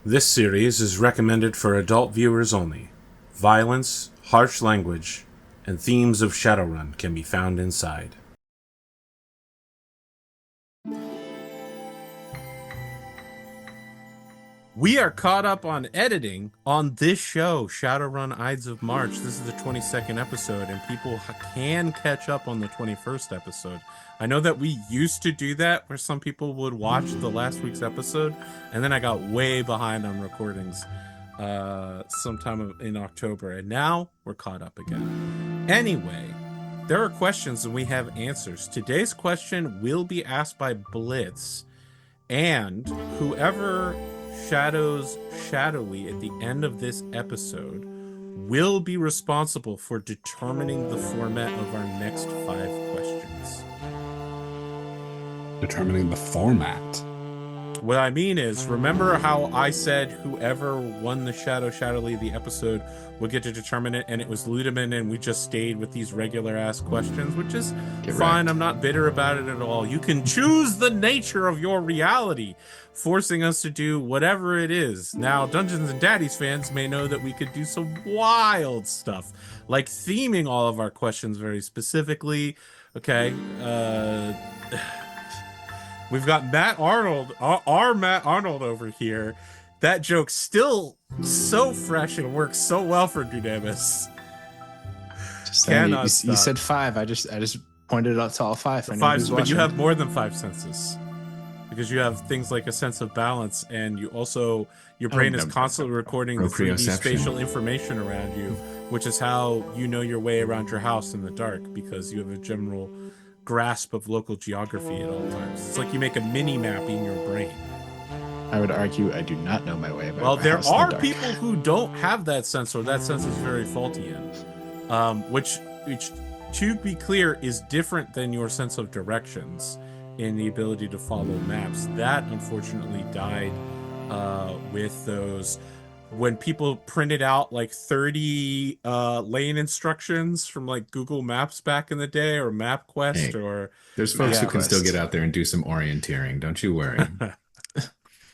This series is recommended for adult viewers only. Violence, harsh language, and themes of Shadowrun can be found inside. We are caught up on editing on this show, Shadowrun Ides of March. This is the 22nd episode, and people can catch up on the 21st episode. I know that we used to do that, where some people would watch the last week's episode, and then I got way behind on recordings sometime in October, and now we're caught up again. Anyway, there are questions and we have answers. Today's question will be asked by Blitz, and whoever shadows shadowy at the end of this episode will be responsible for determining the format of our next 5 questions. Determining the format? What I mean is, remember how I said whoever won the Shadowly the episode would get to determine it, and it was Ludemann, and we just stayed with these regular ass questions, which is fine. I'm not bitter about it at all. You can choose the nature of your reality, forcing us to do whatever it is. Now, Dungeons and Daddies fans may know that we could do some wild stuff, like theming all of our questions very specifically. Okay, we've got Matt Arnold, our Matt Arnold over here. That joke's still so fresh and works so well for Dunamis. You said 5. I just pointed it out to all 5. But you have more than 5 senses, because you have things like a sense of balance, and you also your brain is constantly recording the 3D spatial information around you, which is how you know your way around your house in the dark, because you have a general grasp of local geography at all times. It's like you make a mini map in your brain. I would argue I do not know my way about. Well, there are people who don't have that sense, or that sense is very faulty in, which to be clear is different than your sense of directions in the ability to follow maps. That unfortunately died with those, when people printed out like 30 lane instructions from like Google Maps back in the day, or MapQuest. Hey, or there's folks who can still get out there and do some orienteering. Don't you worry.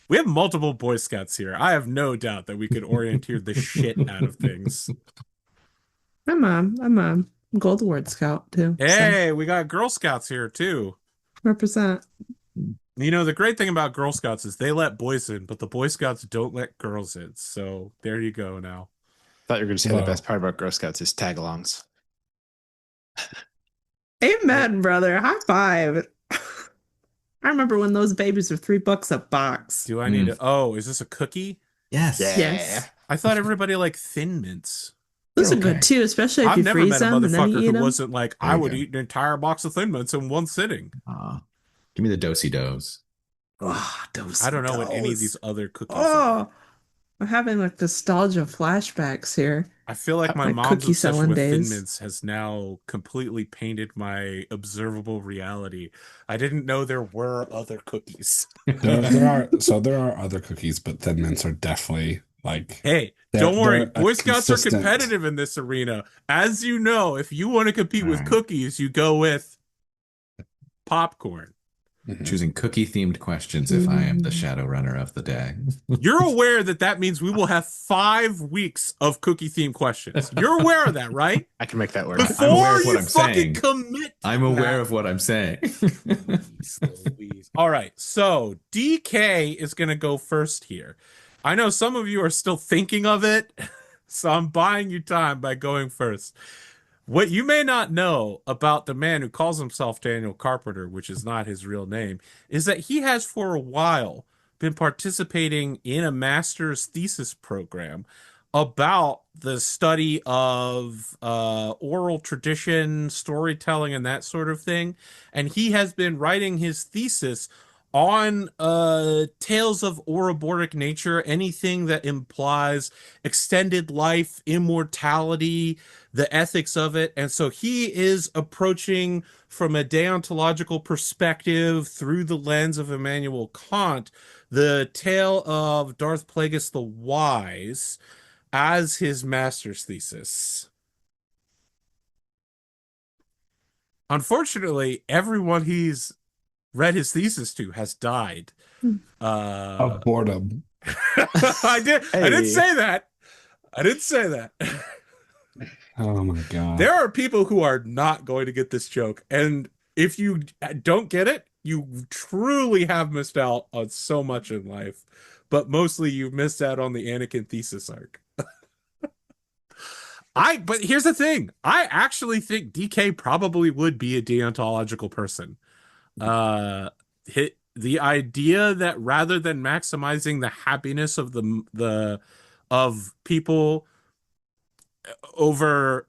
We have multiple Boy Scouts here. I have no doubt that we could orienteer the shit out of things. I'm a Gold Award Scout too. Hey, so we got Girl Scouts here too. Represent. You know, the great thing about Girl Scouts is they let boys in, but the Boy Scouts don't let girls in. So there you go now. I thought you were going to say the best part about Girl Scouts is tag-alongs. Amen, brother. High five. I remember when those babies were $3 a box. Do I need to? Oh, is this a cookie? Yes. Yeah. Yes. I thought everybody liked Thin Mints. Those are good too, especially if you freeze them and then you eat them. I've never met a motherfucker who wasn't like, I would eat an entire box of Thin Mints in one sitting. Give me the do-si-dos. Oh, those. I don't know what any of these other cookies are. I'm having like nostalgia flashbacks here. I feel like my mom's obsession with Thin Mints has now completely painted my observable reality. I didn't know there were other cookies. there are other cookies, but Thin Mints are definitely like. Hey, don't worry. Boy Scouts are competitive in this arena. As you know, if you want to compete with cookies, you go with popcorn. Choosing cookie-themed questions if I am the Shadowrunner of the day. You're aware that means we will have 5 weeks of cookie-themed questions. You're aware of that, right? I can make that work. Before I'm aware of what I'm saying. Commit. I'm aware of what I'm saying. All right, so Decay is going to go first here. I know some of you are still thinking of it, so I'm buying you time by going first. What you may not know about the man who calls himself Daniel Carpenter, which is not his real name, is that he has for a while been participating in a master's thesis program about the study of oral tradition, storytelling, and that sort of thing. And he has been writing his thesis on tales of Ouroboros nature, anything that implies extended life, immortality, the ethics of it. And so he is approaching from a deontological perspective through the lens of Immanuel Kant, the tale of Darth Plagueis the Wise as his master's thesis. Unfortunately, everyone he's read his thesis to has died of boredom. I did. I didn't Hey. say that. I didn't say that. Oh my god. There are people who are not going to get this joke, and if you don't get it, you truly have missed out on so much in life. But mostly, you've missed out on the Anakin thesis arc. But here's the thing. I actually think DK probably would be a deontological person. The idea that rather than maximizing the happiness of the of people over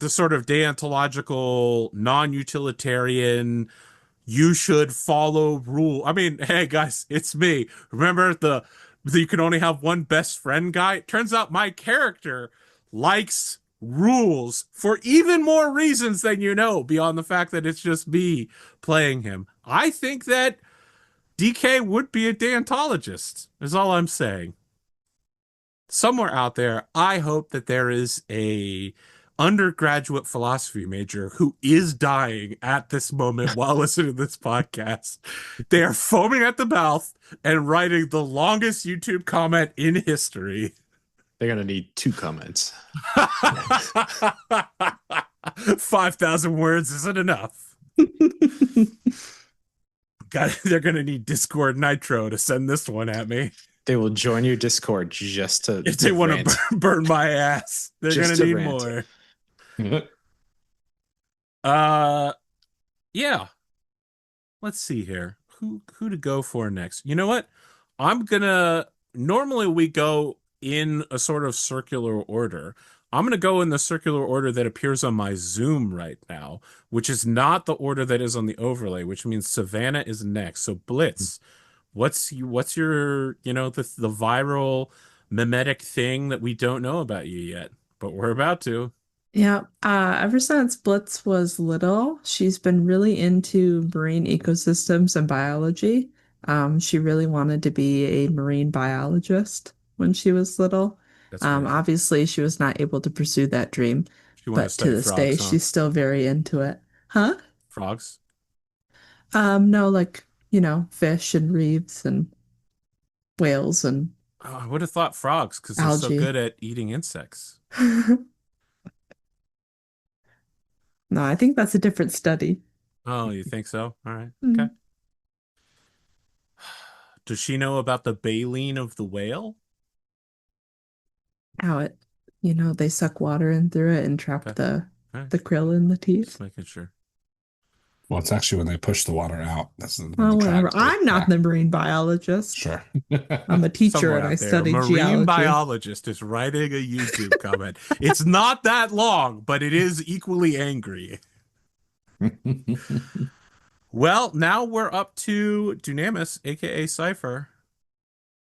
the sort of deontological, non-utilitarian, you should follow rule. I mean, hey guys, it's me. Remember the you can only have one best friend guy? It turns out my character likes rules for even more reasons than you know, beyond the fact that it's just me playing him. I think that DK would be a deontologist, is all I'm saying. Somewhere out there, I hope that there is a undergraduate philosophy major who is dying at this moment while listening to this podcast. They are foaming at the mouth and writing the longest YouTube comment in history. They're going to need 2 comments. 5,000 words isn't enough. They're going to need Discord Nitro to send this one at me. They will join your Discord just to If they want to burn my ass, they're going to need more. Yeah. Let's see here. Who to go for next? You know what? Normally we go in a sort of circular order. I'm gonna go in the circular order that appears on my Zoom right now, which is not the order that is on the overlay, which means Savannah is next. So Blitz, what's your the viral mimetic thing that we don't know about you yet, but we're about to. Yeah, ever since Blitz was little, she's been really into marine ecosystems and biology. She really wanted to be a marine biologist when she was little. That's great. Obviously, she was not able to pursue that dream, She wanted to but to study this frogs, day, huh? she's still very into it. Huh? Frogs? No, like, fish and reefs and whales and Oh, I would have thought frogs because they're so algae. good at eating insects. No, I think that's a different study. Oh, you think so? All right. Mm. Okay. Does she know about the baleen of the whale? How they suck water in through it and trap Okay. the All right. krill in the teeth. Just making sure. Well, it's actually when they push the water out. That's the Well, whatever. trap. I'm not the marine biologist. Sure. I'm a teacher Somewhere and out I there, study a marine geology. biologist is writing a YouTube comment. It's not that long, but it is equally angry. Well, now we're up to Dunamis, aka Cipher.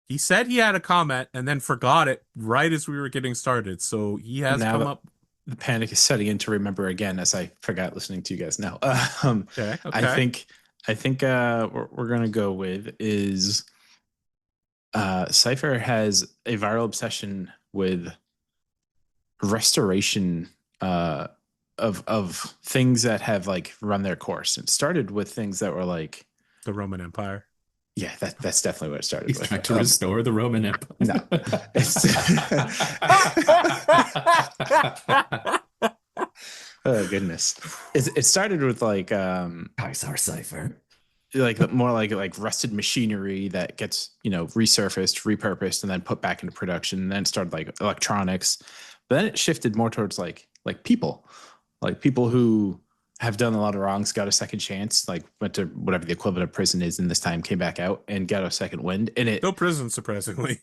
He said he had a comment and then forgot it right as we were getting started. So he has Now come up. The panic is setting in to remember again as I forgot listening to you guys now. Okay. I think what we're gonna go with is Cipher has a viral obsession with restoration of things that have like run their course. It started with things that were like The Roman Empire. Yeah, that's definitely what it started He's with. trying to restore the Roman Empire. No. Oh goodness. It started with like Kaisar Cipher. like more like rusted machinery that gets, resurfaced, repurposed, and then put back into production. And then it started like electronics. But then it shifted more towards like people. Like people who have done a lot of wrongs, got a second chance, like went to whatever the equivalent of prison is in this time, came back out and got a second wind. And it No prison, surprisingly.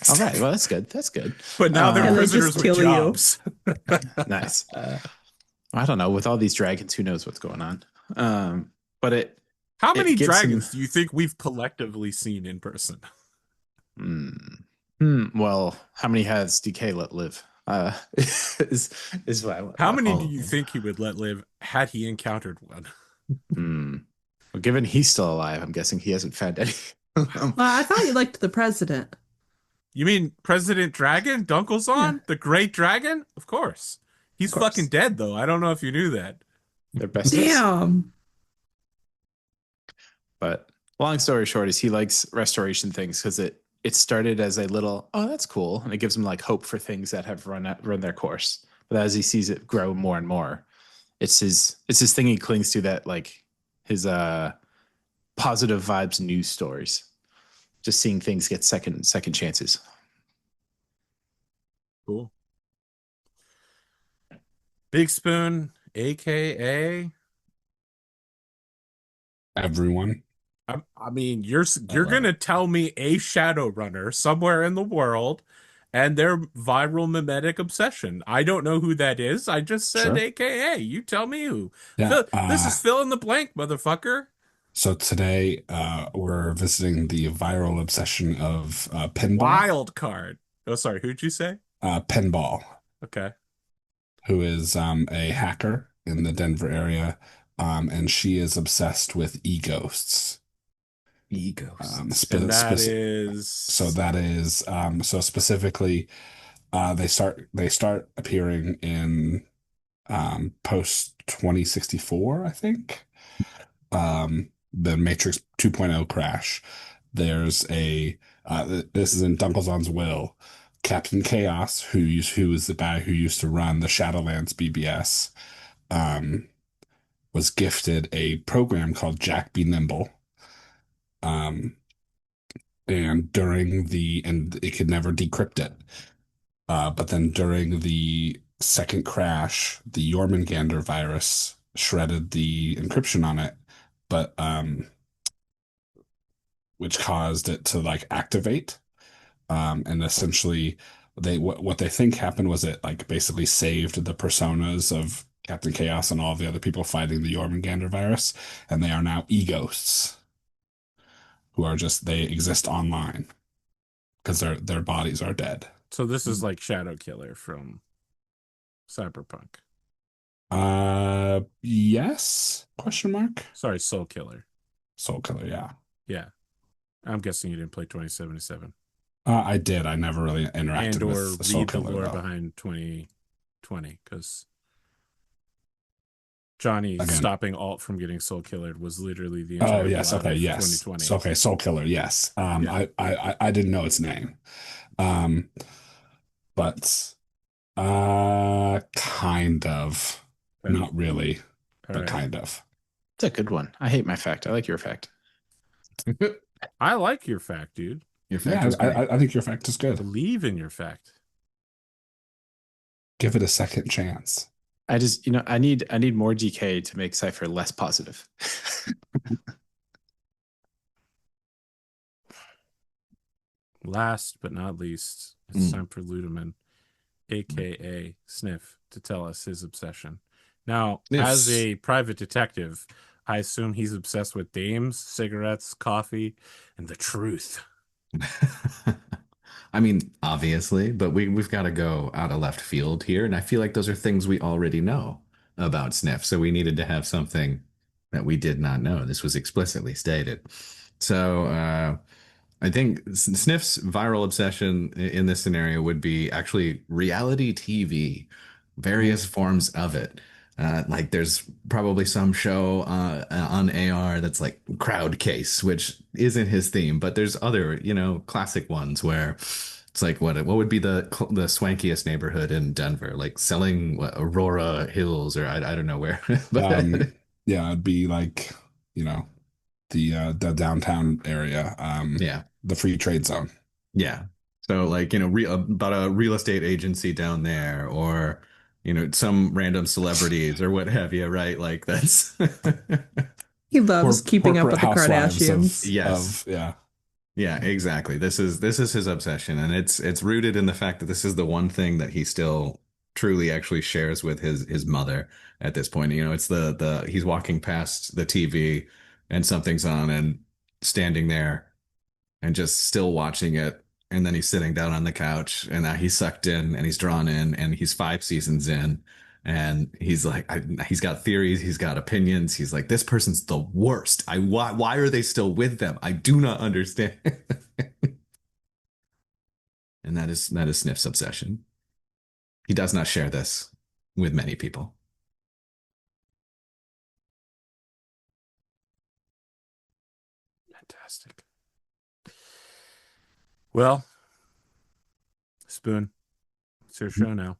all right, well that's good. That's good. But now they're they prisoners just with kill you. jobs. Nice. I don't know. With all these dragons, who knows what's going on? But it How many gives dragons them- do you think we've collectively seen in person? Well, how many has Decay let live? Is what I want. How many all do of you them. think he would let live had he encountered one? Well, given he's still alive, I'm guessing he hasn't found any. Well, I thought you liked the president. You mean President Dragon? Dunkelzon? Yeah. The Great Dragon? Of course. He's Of course. fucking dead, though. I don't know if you knew that. They're best. Damn. But long story short is he likes restoration things because it it started as a little, oh, that's cool, and it gives him like hope for things that have run their course. But as he sees it grow more and more, it's his thing he clings to, that like his positive vibes news stories, just seeing things get second chances. Cool. Big Spoon, aka Everyone. I mean, you're love gonna it. tell me a Shadowrunner somewhere in the world and their viral mimetic obsession. I don't know who that is. I just said Sure. AKA. You tell me who. Yeah. This is fill in the blank, motherfucker. So today we're visiting the viral obsession of pinball. Wild card. Oh, sorry. Who'd you say? Pinball, Okay. who is a hacker in the Denver area, and she is obsessed with e-ghosts. E-ghosts. And that So is that is so specifically, they start appearing in post 2064, I think. The Matrix 2.0 crash. There's a this is in Dunkelzahn's will. Captain Chaos, who is the guy who used to run the Shadowlands BBS, um, was gifted a program called Jack Be Nimble. Um, and it could never decrypt it. But then during the second crash, the Jormungandr virus shredded the encryption on it, but which caused it to like activate. And essentially, what they think happened was it like basically saved the personas of Captain Chaos and all the other people fighting the Jormungandr virus, and they are now e-ghosts who are just they exist online because their bodies are dead. so this is like Shadow Killer from Cyberpunk. Yes? Question mark. Sorry, Soul Killer. Soul Killer, yeah. Yeah. I'm guessing you didn't play 2077 I did. I never really and interacted or with Soul read the Killer lore though. behind 2020 because Johnny Again. stopping Alt from getting Soul Killered was literally the Oh entire yes, plot okay, of yes. 2020. So okay, Soul Killer, yes. Yeah. I didn't know its name. Um, but kind of. Okay. Not really, All but right. kind of. It's a good one. I hate my fact. I like your fact. I like your fact, dude. Your fact Yeah, was great. I think your fact is good. Believe in your fact. Give it a second chance. I just, I need more Decay to make Cipher less positive. Last but not least, it's time for Ludemann, aka Sniff, to tell us his obsession. Now, as Sniffs. a private detective, I assume he's obsessed with dames, cigarettes, coffee, and the truth. I mean, obviously, but we've got to go out of left field here, and I feel like those are things we already know about Sniff. So we needed to have something that we did not know. This was explicitly stated. So I think Sniff's viral obsession in this scenario would be actually reality TV, various forms of it. Like there's probably some show on AR that's like Crowd Case, which isn't his theme, but there's other, classic ones where it's like what would be the swankiest neighborhood in Denver, like selling Aurora Hills or I don't know where, but Yeah, it'd be like, you know, the downtown area, yeah. the free trade zone. Yeah. So like, about a real estate agency down there or, some random celebrities or what have you, right? Like that's He loves keeping up Corporate with the housewives Kardashians. yes. yeah. Yeah, exactly. This is his obsession and it's rooted in the fact that this is the one thing that he still truly actually shares with his mother at this point. It's the he's walking past the TV and something's on and standing there and just still watching it. And then he's sitting down on the couch and now he's sucked in and he's drawn in and he's 5 seasons in. And he's like, he's got theories, he's got opinions. He's like, this person's the worst. Why are they still with them? I do not understand. And that is Sniff's obsession. He does not share this with many people. Fantastic. Well, Spoon, it's your show now.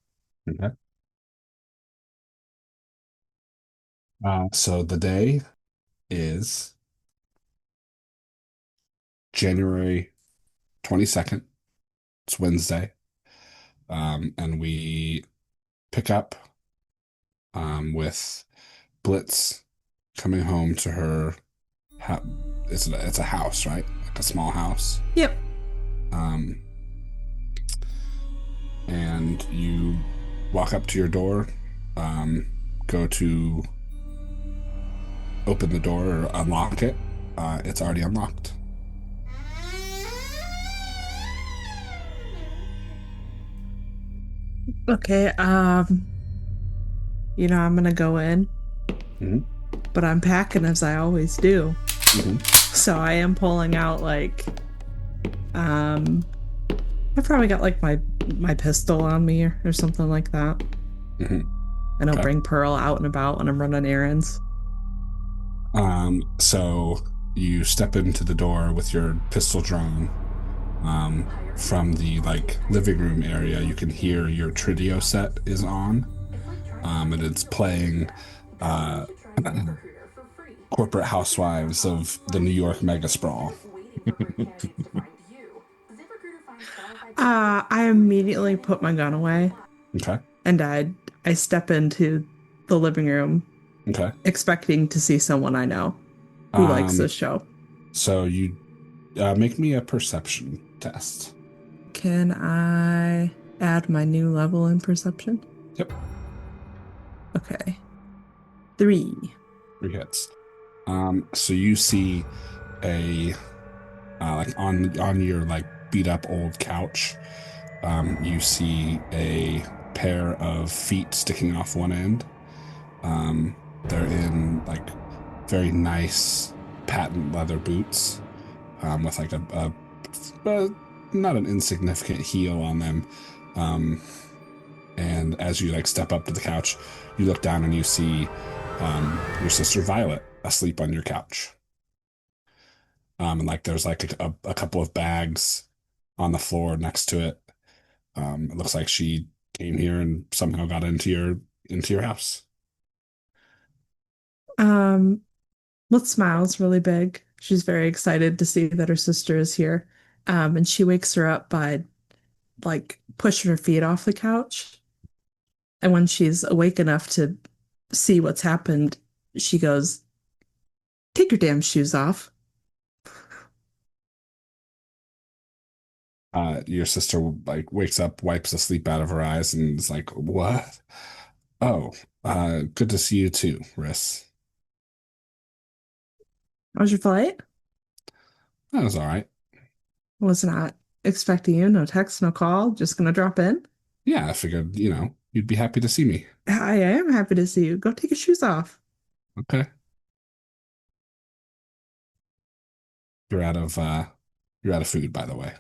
Okay. So the day is January 22nd. It's Wednesday. And we pick up with Blitz coming home to her. Ha it's a house, right? Like a small house. Yep. Um, and you walk up to your door, go to open the door or unlock it. It's already unlocked. Okay, I'm gonna go in, Hmm. but I'm packing as I always do. Hmm. So I am pulling out like um I've probably got like my pistol on me or something like that. Hmm. And I'll Okay. bring Pearl out and about when I'm running errands. So you step into the door with your pistol drawn. From the like living room area, you can hear your Tridio set is on, and it's playing uh, Corporate Housewives of the New York Mega Sprawl. I immediately put my gun away Okay. and I step into the living room Okay. expecting to see someone I know who likes this Um, show. so you make me a perception test. Can I add my new level in perception? Yep. Okay. 3. 3 hits. So you see a like on your like beat up old couch, you see a pair of feet sticking off one end. They're in like very nice patent leather boots, with like a not an insignificant heel on them. Um, and as you like step up to the couch, you look down and you see your sister Violet asleep on your couch. And like there's like a couple of bags on the floor next to it. It looks like she came here and somehow got into your house. Um, Let's smiles really big. She's very excited to see that her sister is here. And she wakes her up by like pushing her feet off the couch. And when she's awake enough to see what's happened, she goes, "Take your damn shoes off." Your sister like wakes up, wipes the sleep out of her eyes, and is like, "What? Oh, good to see you too, Riss." How was your flight? That was all right. Was not expecting you. No text, no call. Just gonna drop in. Yeah, I figured, you'd be happy to see me. I am happy to see you. Go take your shoes off. Okay. You're out of uh you're out of food, by the way.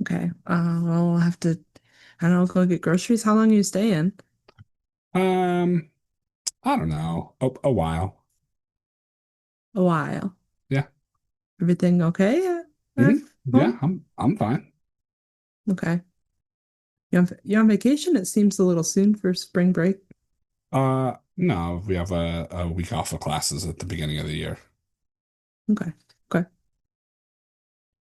Okay. Well, we'll have to, I don't know, go get groceries. How long are you staying? Um, I don't know. A while. A while. Yeah. Everything okay at Hmm. Yeah, home? I'm fine. Okay. You on vacation? It seems a little soon for spring break. No, we have a week off of classes at the beginning of the year. Okay. Okay.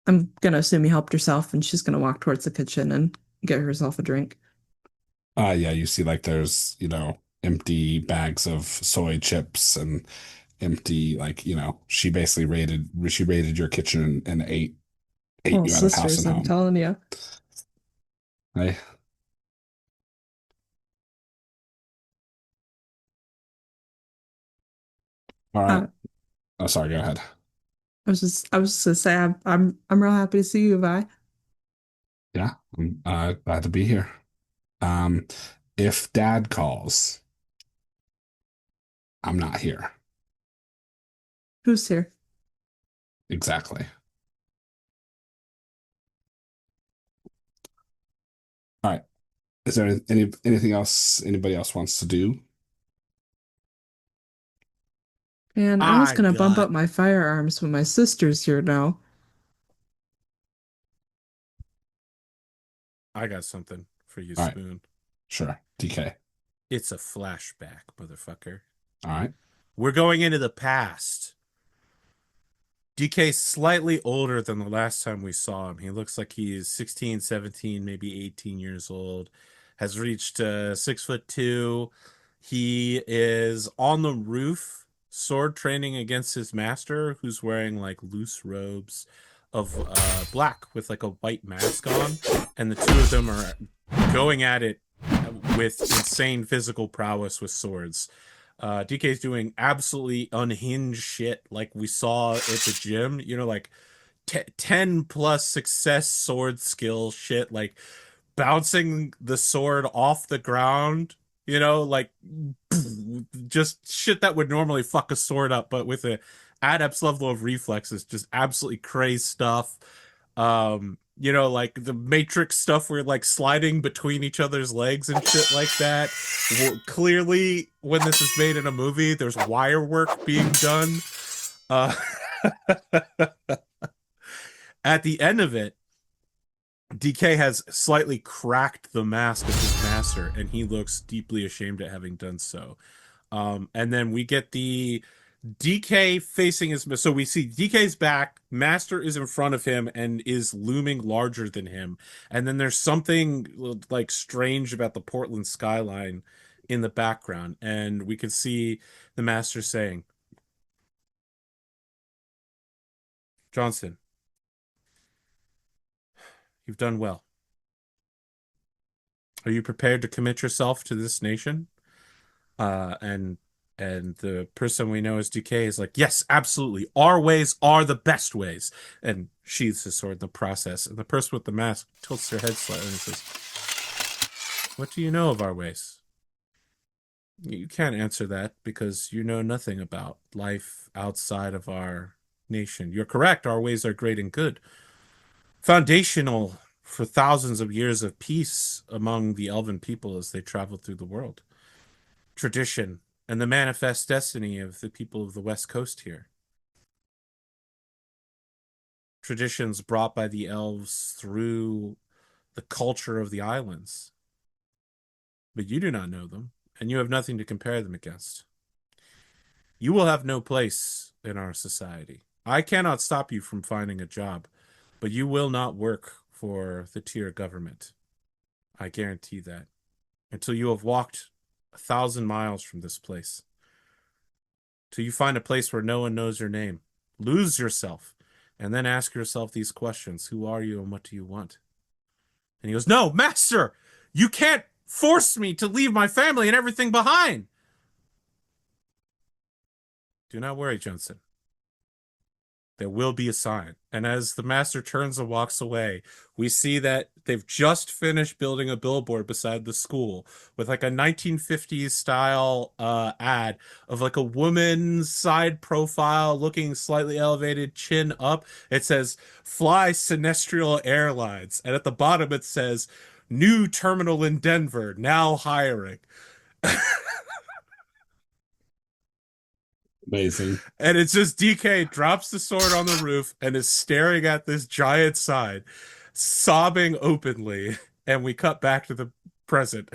I'm gonna assume you helped yourself and she's gonna walk towards the kitchen and get herself a drink. Yeah, you see like there's, empty bags of soy chips and empty like, she raided your kitchen and ate Well, you out of house sisters, and I'm home. telling you. Hey, all right. Uh, Oh, sorry, go ahead. I was just gonna say I'm real happy to see you, Vi. Yeah, I'm glad to be here. Um, if dad calls, I'm not here. Who's here? Exactly. All right. Is there anything else anybody else wants to do? And I was I gonna bump got up my firearms when my sister's here now. I got something for you, All right, Spoon. sure. DK. It's a flashback, motherfucker. All right. We're going into the past. DK's slightly older than the last time we saw him. He looks like he's 16, 17, maybe 18 years old. Has reached 6'2". He is on the roof, sword training against his master, who's wearing like loose robes of black with like a white mask on. And the two of them are going at it with insane physical prowess with swords. DK's doing absolutely unhinged shit like we saw at the gym, like 10 plus success sword skill shit, like bouncing the sword off the ground, like just shit that would normally fuck a sword up, but with a adept's level of reflexes, just absolutely crazy stuff. Like the Matrix stuff where like sliding between each other's legs and shit like that. Well, clearly, when this is made in a movie, there's wire work being done. Uh, at the end of it, DK has slightly cracked the mask of his master, and he looks deeply ashamed at having done so. And then we get the DK facing his. So we see DK's back, Master is in front of him and is looming larger than him. And then there's something like strange about the Portland skyline in the background. And we can see the Master saying, Johnson, you've done well. Are you prepared to commit yourself to this nation? And the person we know as Decay is like, yes, absolutely. Our ways are the best ways. And sheathes his sword in the process. And the person with the mask tilts their head slightly and says, what do you know of our ways? You can't answer that because you know nothing about life outside of our nation. You're correct. Our ways are great and good. Foundational for thousands of years of peace among the Elven people as they traveled through the world. Tradition and the manifest destiny of the people of the West Coast here. Traditions brought by the elves through the culture of the islands. But you do not know them, and you have nothing to compare them against. You will have no place in our society. I cannot stop you from finding a job, but you will not work for the tier government. I guarantee that. Until you have walked 1,000 miles from this place. Till you find a place where no one knows your name. Lose yourself. And then ask yourself these questions. Who are you and what do you want? And he goes, no, Master! You can't force me to leave my family and everything behind! Do not worry, Johnson. There will be a sign. And as the Master turns and walks away, we see that they've just finished building a billboard beside the school with like a 1950s style ad of like a woman's side profile looking slightly elevated, chin up. It says, Fly Sinestral Airlines. And at the bottom it says, New terminal in Denver, now hiring. Amazing. And it's just DK drops the sword on the roof and is staring at this giant sign, sobbing openly. And we cut back to the present.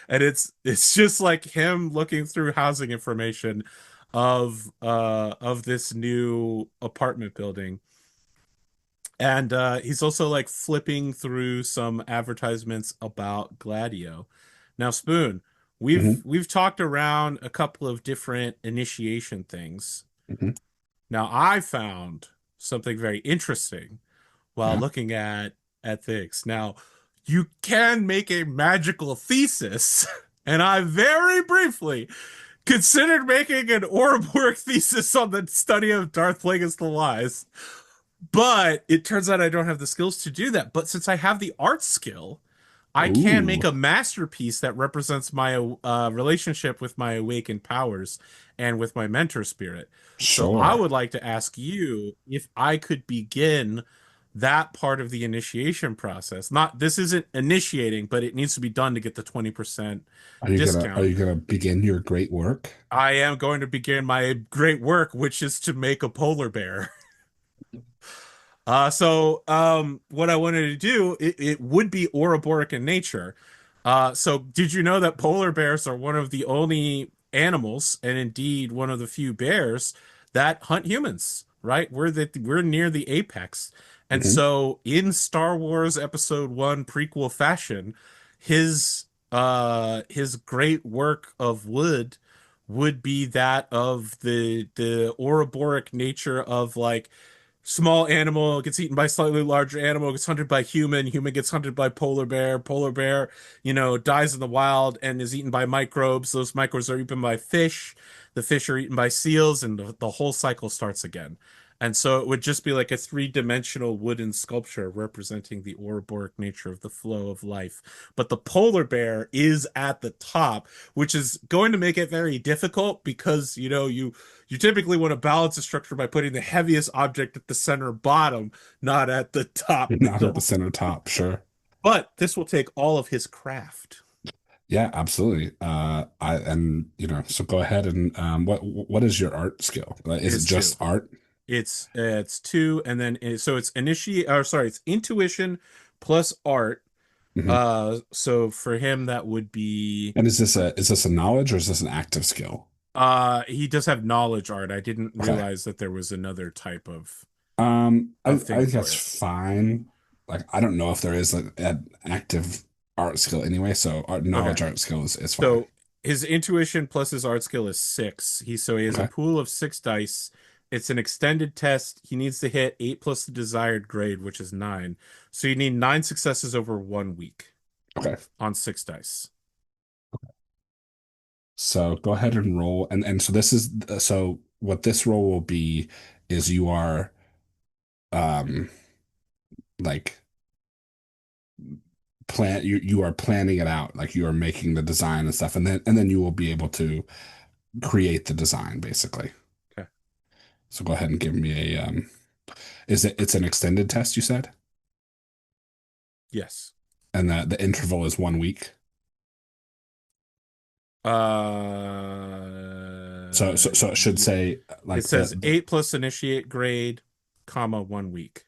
And it's just like him looking through housing information of this new apartment building. And he's also like flipping through some advertisements about Gladio. Now, Spoon, we've talked around a couple of different initiation things. Mm-hmm. Now, I found something very interesting while looking at things. Now, you can make a magical thesis, and I very briefly considered making an Ouroboros thesis on the study of Darth Plagueis the Wise. But it turns out I don't have the skills to do that. But since I have the art skill, I can make a masterpiece that represents my relationship with my awakened powers and with my mentor spirit. So I would like to ask you if I could begin that part of the initiation process. This isn't initiating, but it needs to be done to get the 20% discount. Are you gonna begin your great work? I am going to begin my great work, which is to make a polar bear. What I wanted to do, it would be Ouroboros in nature. So did you know that polar bears are one of the only animals, and indeed one of the few bears that hunt humans, right? We're near the apex. And Mhm. so in Star Wars Episode 1 prequel fashion, his great work of wood would be that of the Ouroboros nature of like small animal gets eaten by slightly larger animal, gets hunted by human, human gets hunted by polar bear, dies in the wild and is eaten by microbes. Those microbes are eaten by fish. The fish are eaten by seals, and the whole cycle starts again. And so it would just be like a three-dimensional wooden sculpture representing the Ouroboros nature of the flow of life. But the polar bear is at the top, which is going to make it very difficult because, you typically want to balance the structure by putting the heaviest object at the center bottom, not at the top Not at the middle. center top, sure. But this will take all of his craft. Yeah, absolutely. So go ahead and what is your art skill? It Is it is two. just art? It's two, and then so it's initiate. Or sorry, it's intuition plus art. Hmm. So for him that would be. And is this a knowledge or is this an active skill? He does have knowledge art. I didn't Okay. realize that there was another type of I thing think for that's it. fine. Like I don't know if there is an active art skill anyway, so art Okay. knowledge art skill is fine. So his intuition plus his art skill is 6. He has a Okay. pool of 6 dice. It's an extended test. He needs to hit 8 plus the desired grade, which is 9. So you need 9 successes over 1 week Okay. on 6 dice. So go ahead and roll. And so this is so what this roll will be is you are um like you are planning it out, like you are making the design and stuff, and then you will be able to create the design basically. Okay. So go ahead and give me a it's an extended test you said? Yes. And the interval is 1 week. So it should Yeah. say It like says 8 plus initiate grade, comma 1 week.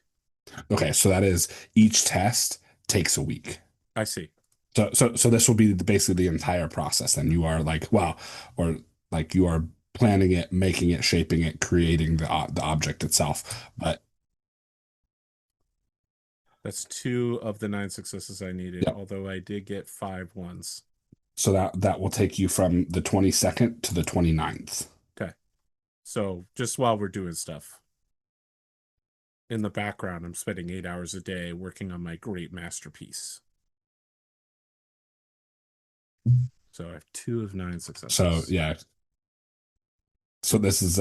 okay, so that is each test takes a week. I see. So this will be basically the entire process. Then you are like, wow, or like you are planning it, making it, shaping it, creating the object itself. But That's 2 of the 9 successes I needed, yeah, although I did get 5 ones. so that will take you from the 22nd to the 29th. Okay. So just while we're doing stuff in the background, I'm spending 8 hours a day working on my great masterpiece. So I have 2 of 9 So successes. yeah, so this is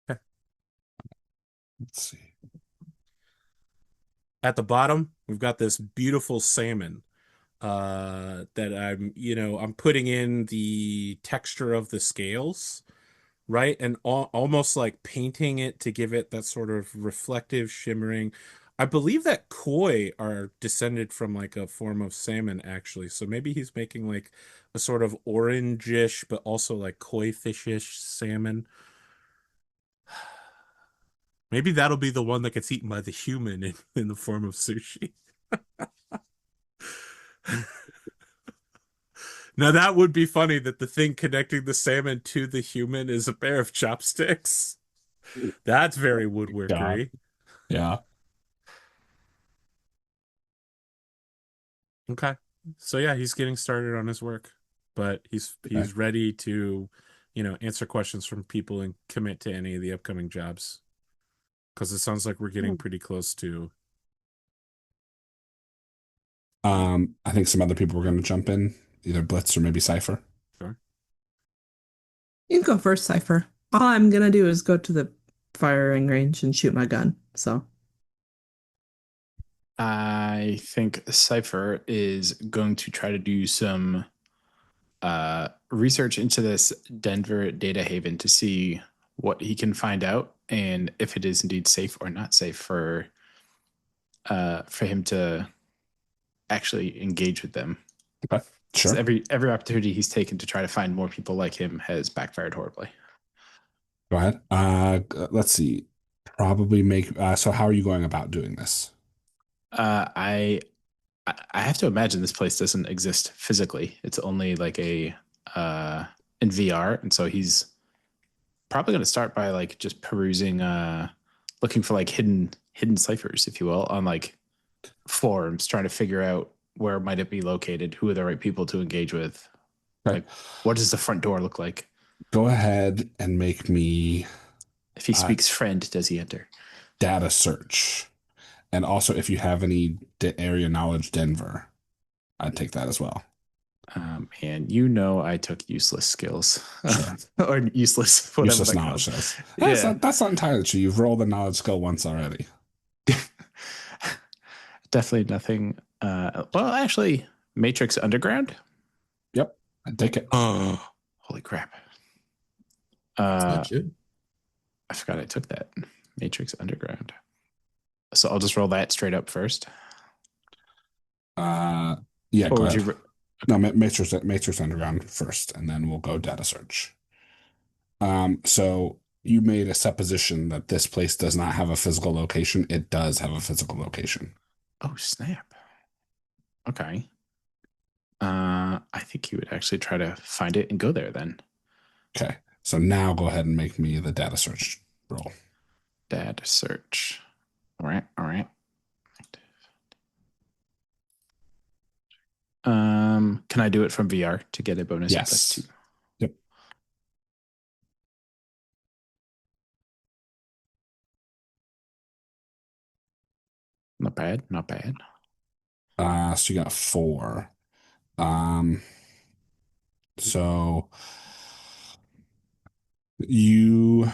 Okay. let's see. At the bottom, we've got this beautiful salmon that I'm putting in the texture of the scales, right? And almost like painting it to give it that sort of reflective, shimmering. I believe that koi are descended from like a form of salmon, actually. So maybe he's making like a sort of orangish, but also like koi fishish salmon. Maybe that'll be the one that gets eaten by the human in the form of sushi. Now that would be funny that the thing connecting the salmon to the human is a pair of chopsticks. That's very God, woodworkery. yeah. Okay. So yeah, he's getting started on his work, but he's Okay. he's ready to, answer questions from people and commit to any of the upcoming jobs. Because it sounds like we're getting pretty close to. I think some other people were going to jump in, either Blitz or maybe Cipher. Sure. You can go first, Cipher. All I'm gonna do is go to the firing range and shoot my gun. So I think Cipher is going to try to do some research into this Denver data haven to see what he can find out and if it is indeed safe or not safe for him to actually engage with them. Okay, 'Cause sure. every opportunity he's taken to try to find more people like him has backfired horribly. Go ahead. Let's see. probably make. So how are you going about doing this? I have to imagine this place doesn't exist physically. It's only like a uh in VR, and so he's probably going to start by like just perusing, looking for like hidden ciphers, if you will, on like forums, trying to figure out where might it be located, who are the right people to engage with, Okay. like what does the front door look like? Go ahead and make me If he uh, speaks friend, does he enter? data search. And also, if you have any area knowledge, Denver, I'd take that as well. And you know I took useless skills Sure. or useless whatever Useless they're knowledge called. says. Yeah. That's not entirely true. You've rolled a knowledge skill once already. Definitely nothing. Well, actually, Matrix Underground. Yep. I'd take it. Oh, holy crap! That Uh, should. I forgot I took that Matrix Underground. So I'll just roll that straight up first. Uh, yeah, Or go would ahead. you? No, Matrix Underground first, and then we'll go data search. So you made a supposition that this place does not have a physical location. It does have a physical location. Oh snap! Okay. I think he would actually try to find it and go there then. Okay. So now go ahead and make me the data search roll. Data search. All right. All right. Can I do it from VR to get a bonus? Yes. That's two. Yep. Not bad. Not bad. So you got 4. Um, so you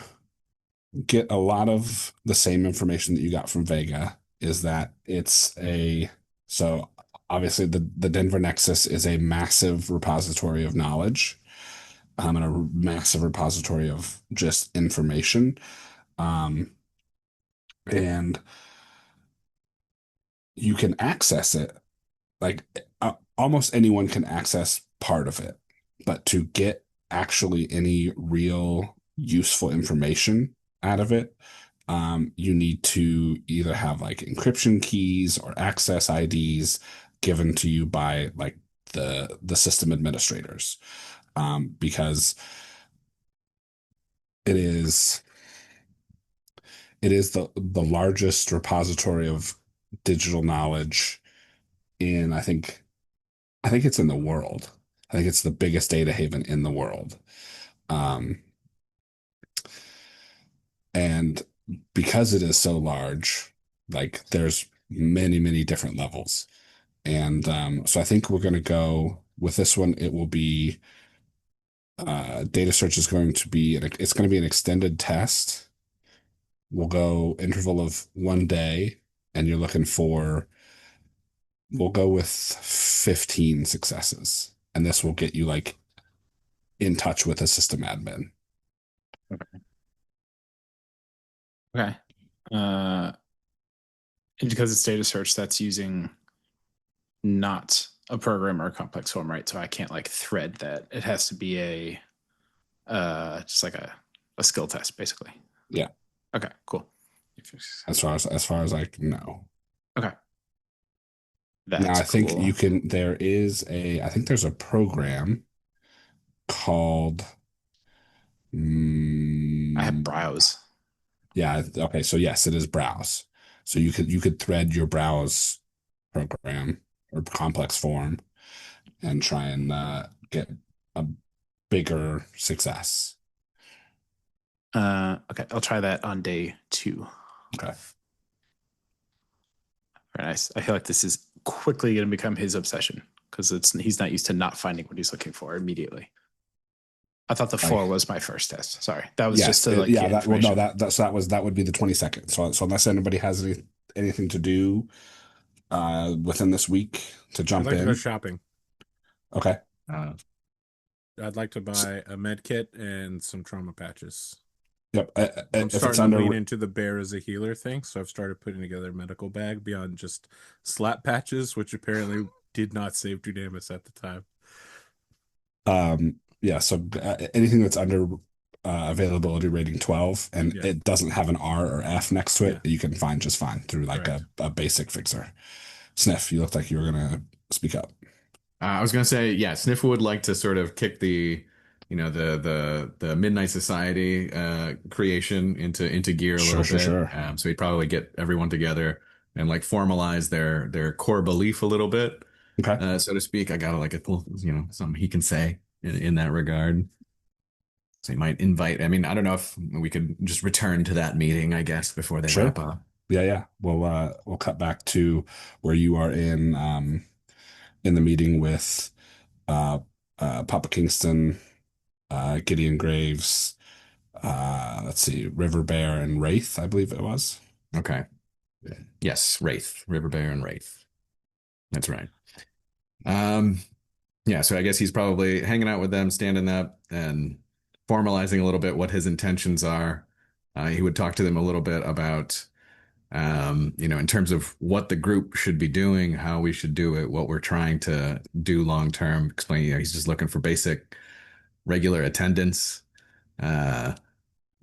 get a lot of the same information that you got from Vega, is that it's a so obviously the Denver Nexus is a massive repository of knowledge, and a massive repository of just information. And you can access it, like almost anyone can access part of it, but to get actually any real useful information out of it, you need to either have like encryption keys or access IDs given to you by like the system administrators, because it is the largest repository of digital knowledge in I think it's in the world. I think it's the biggest data haven in the world. Um, and because it is so large, like there's many, many different levels. And so I think we're going to go with this one. It will be data search is going to be it's going to be an extended test. We'll go interval of 1 day, and you're looking for we'll go with 15 successes. And this will get you like in touch with a system admin. Okay. Okay. And because it's data search, that's using not a program or a complex form, right? So I can't like thread that. It has to be a just like a skill test, basically. Yeah. Okay, cool. As far as I know. Okay. Now That's I think cool. you can I think there's a program called I have browse. yeah, okay, so yes, it is browse. So you could thread your browse program or complex form and try and get a bigger success. Okay, I'll try that on day 2. Okay. Very nice. I feel like this is quickly going to become his obsession because he's not used to not finding what he's looking for immediately. I thought the 4 was my first test. Sorry, that was just to like yeah, get that well no information. that would be the 22nd. So unless anybody has anything to do within this week to I'd jump like to go in. shopping. Okay. I'd like to buy a med kit and some trauma patches. Yep. I'm If it's starting to under lean into the bear as a healer thing, so I've started putting together a medical bag beyond just slap patches, which apparently did not save Dunamis at the time. yeah, so anything that's under availability rating 12, and Yeah. it doesn't have an R or F next to it. Yeah. You can find just fine through like Correct. a basic fixer. Sniff, you looked like you were gonna speak up. I was gonna say, yeah, Sniff would like to sort of kick the, the Midnight Society creation into gear a Sure, little sure, bit. sure. So he'd probably get everyone together and like formalize their core belief a little bit, Okay, so to speak. I got like a something he can say in that regard. So he might invite. I mean, I don't know if we could just return to that meeting, I guess, before they sure. wrap up. Yeah, yeah. We'll cut back to where you are in the meeting with uh Papa Kingston, Gideon Graves, let's see, River Bear and Wraith, I believe it was. Okay. Yes, Wraith, River Bear, and Wraith. That's right. Um, yeah, so I guess he's probably hanging out with them, standing up and formalizing a little bit what his intentions are. He would talk to them a little bit about, in terms of what the group should be doing, how we should do it, what we're trying to do long term. Explain, he's just looking for basic, regular attendance, uh,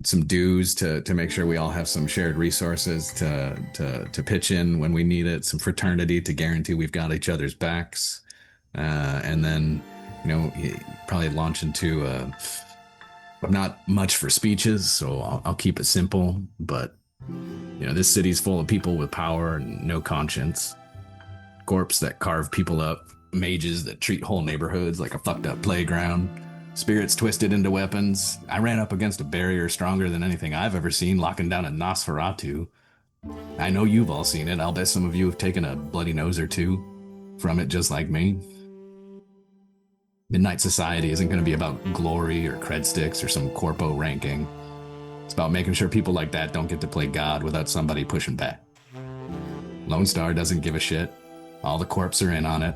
some dues to make sure we all have some shared resources to pitch in when we need it, some fraternity to guarantee we've got each other's backs, and then probably launch into I'm not much for speeches, so I'll keep it simple. But this city's full of people with power and no conscience, corpse that carve people up, mages that treat whole neighborhoods like a fucked up playground, spirits twisted into weapons. I ran up against a barrier stronger than anything I've ever seen, locking down a Nosferatu. I know you've all seen it. I'll bet some of you have taken a bloody nose or two from it just like me. Midnight Society isn't going to be about glory or cred sticks or some corpo ranking. It's about making sure people like that don't get to play God without somebody pushing back. Lone Star doesn't give a shit. All the corps are in on it.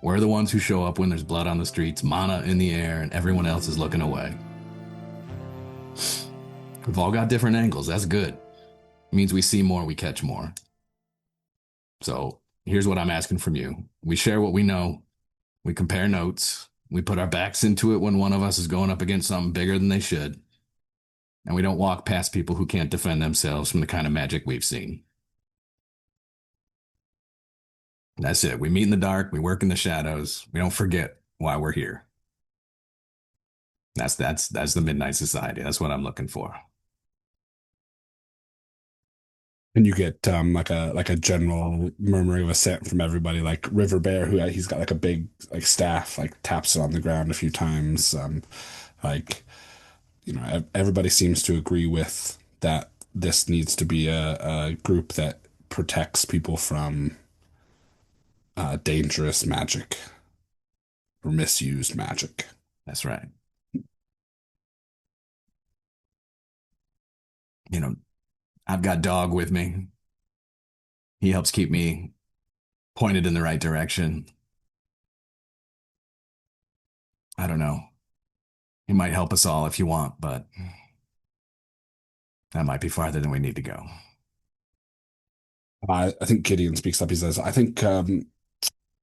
We're the ones who show up when there's blood on the streets, mana in the air, and everyone else is looking away. We've all got different angles. That's good. It means we see more, we catch more. So here's what I'm asking from you. We share what we know. We compare notes. We put our backs into it when one of us is going up against something bigger than they should. And we don't walk past people who can't defend themselves from the kind of magic we've seen. That's it. We meet in the dark. We work in the shadows. We don't forget why we're here. That's the Midnight Society. That's what I'm looking for. And you get like a general murmuring of assent from everybody. Like River Bear, who he's got like a big like staff, like taps it on the ground a few times. Like everybody seems to agree with that. This needs to be a group that protects people from dangerous magic or misused magic. That's right. I've got Dog with me. He helps keep me pointed in the right direction. I don't know. He might help us all if you want, but that might be farther than we need to go. I think Gideon speaks up. He says, "I think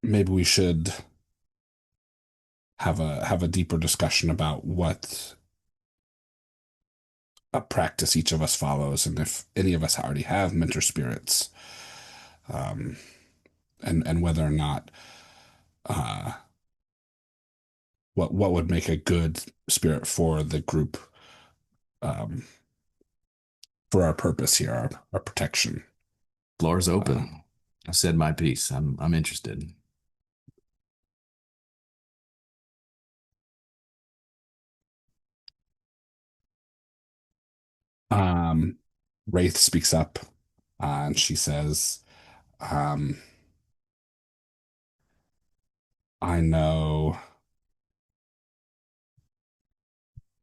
maybe we should have a deeper discussion about what a practice each of us follows, and if any of us already have mentor spirits, um, and whether or not uh, what would make a good spirit for the group, um, for our purpose here, our protection." Floor's open. I said my piece. I'm interested. Um, Wraith speaks up, and she says, "I know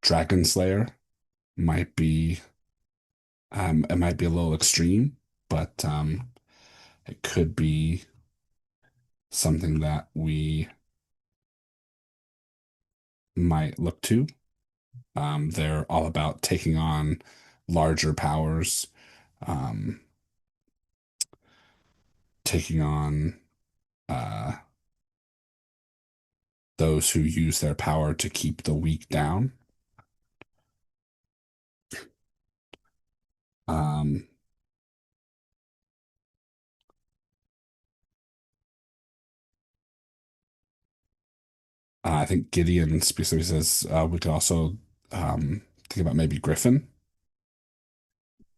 Dragon Slayer might be it might be a little extreme, but it could be something that we might look to. They're all about taking on larger powers, um, taking on uh, those who use their power to keep the weak down. Um, I think Gideon specifically says we could also think about maybe Griffin.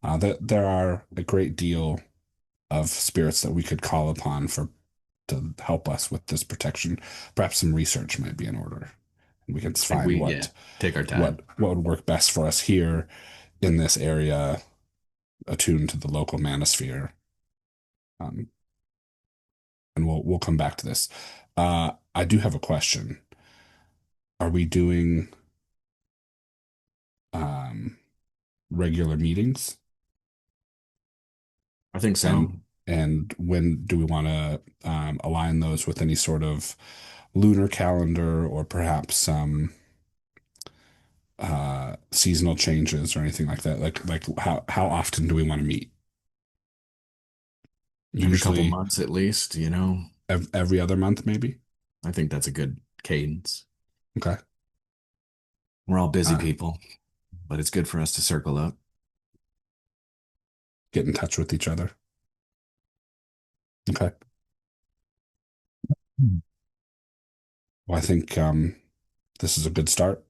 There are a great deal of spirits that we could call upon for to help us with this protection. Perhaps some research might be in order. We can Like find we, yeah, take our time. what would work best for us here in this area, attuned to the local manosphere. Um, and we'll come back to this. I do have a question. Are we doing um, regular meetings? I think so. And when do we want to align those with any sort of lunar calendar or perhaps some seasonal changes or anything like that? Like how often do we want to meet? Every couple Usually months at least, you know. every other month, maybe. I think that's a good cadence. Okay. We're all busy Uh, people, but it's good for us to circle up. get in touch with each other. Okay. Well, I think this is a good start.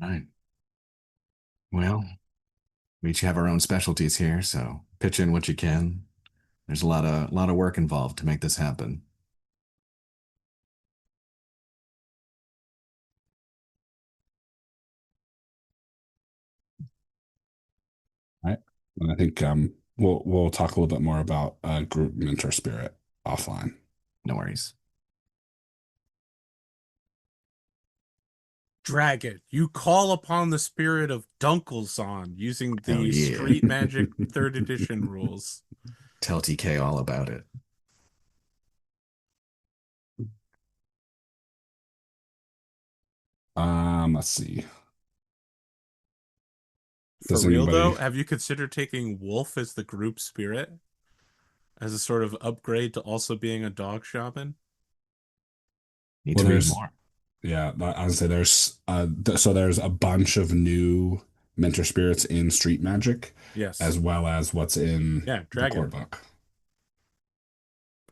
All right. Well, we each have our own specialties here, so pitch in what you can. There's a lot of work involved to make this happen. Right. And I think we'll talk a little bit more about group mentor spirit offline. No worries. Dragon, you call upon the spirit of Dunkelzahn using Hell the yeah. Street Magic 3rd edition rules. Tell TK all about it. Let's see. For Does real anybody? though, have you considered taking Wolf as the group spirit? As a sort of upgrade to also being a dog shaman? Need Well, to read there's more. yeah. I would say so there's a bunch of new mentor spirits in Street Magic, Yes. as well as what's in Yeah, the core dragon. book.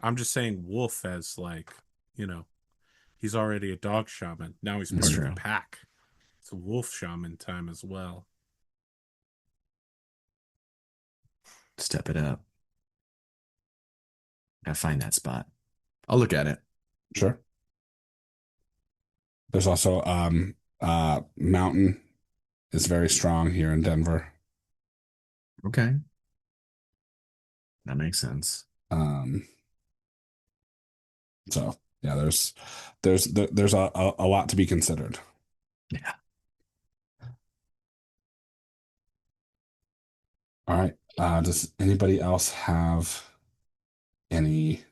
I'm just saying Wolf as like, you know, he's already a dog shaman. Now he's That's part of Mhm. the true. pack. It's a wolf shaman time as well. Step it up. Gotta find that spot. I'll look at it. Sure. There's also Mountain is very strong here in Denver. Okay. That makes sense. Um, so yeah, there's a lot to be considered. Yeah. All right. Does anybody else have any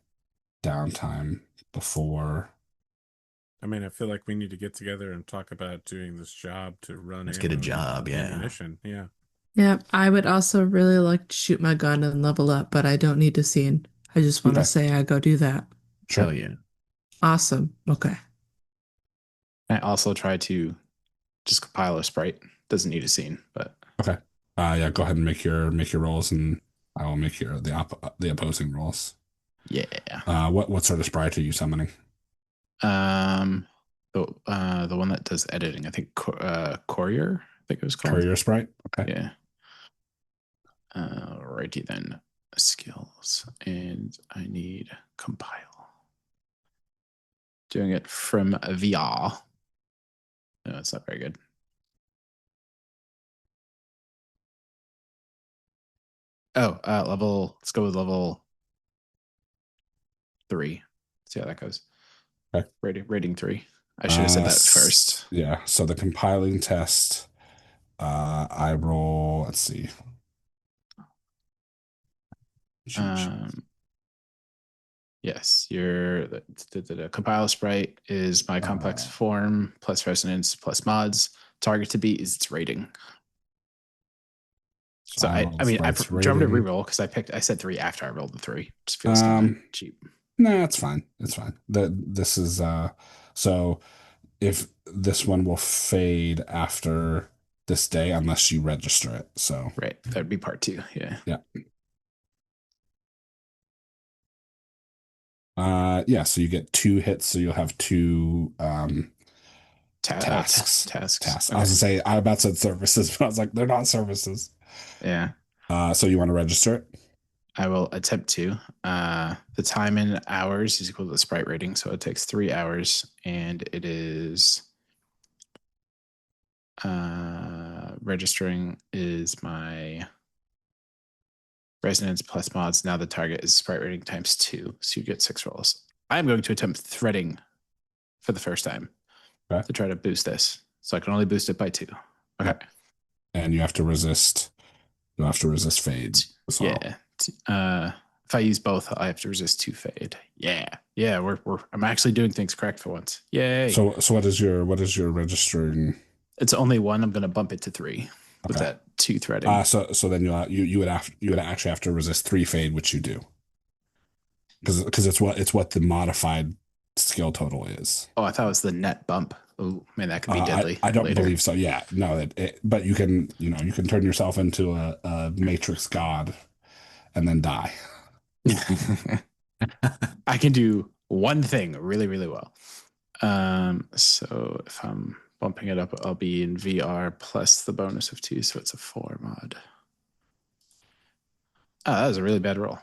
downtime before? I mean, I feel like we need to get together and talk about doing this job to run Let's get a ammo and job, yeah. ammunition. Yeah. Yeah, I would also really like to shoot my gun and level up, but I don't need a scene. I just want to Okay, say I go do that. Hell sure. yeah. Awesome. Okay. I also try to just compile a sprite. Doesn't need a scene, but Okay. Yeah, go ahead and make your rolls, and I will make the opposing rolls. yeah. What sort of sprite are you summoning? Um, the one that does editing, I think Courier, I think it was called. Courier sprite. Okay. Yeah. Righty then, skills, and I need compile. Doing it from VR. No, it's not very good. Oh, level. Let's go with level 3. See how that goes. Okay. Rating 3. I should have said that first. Yeah. So the compiling test, I roll. Let's see. Yes, the compile sprite is my complex form plus resonance plus mods. Target to beat is its rating. So I mean, I drummed a reroll because I said 3 after I rolled the 3. Just feels kind of cheap. No, it's fine. It's fine. This is so if this one will fade after this day unless you register it. So Right. That'd be part 2. Yeah. yeah. Yeah, so you get 2 hits, so you'll have 2 tasks. Tasks. I was Okay. gonna say I about said services, but I was like, they're not services. Yeah. So you want to register it? I will attempt to. The time in hours is equal to the sprite rating, so it takes 3 hours, and it is registering is my resonance plus mods. Now the target is sprite rating times 2, so you get 6 rolls. I'm going to attempt threading for the first time to try to boost this, so I can only boost it by 2. Okay. Yep. And you have to resist. You have to resist fades. So. Yeah. If I use both, I have to resist 2 fade. Yeah. I'm actually doing things correct for once. Yay. So what is your registering? It's only 1. I'm gonna bump it to 3 with that 2 threading. So then you would actually have to resist 3 fade, which you do. Because it's what the modified skill total is. Oh, I thought it was the net bump. Oh man, that could be deadly. I don't believe so. Yeah, no. But you can turn yourself into a matrix god, and then die. I can do one thing really, really well. So if I'm bumping it up, I'll be in VR plus the bonus of 2, so it's a 4 mod. Oh, that was a really bad roll.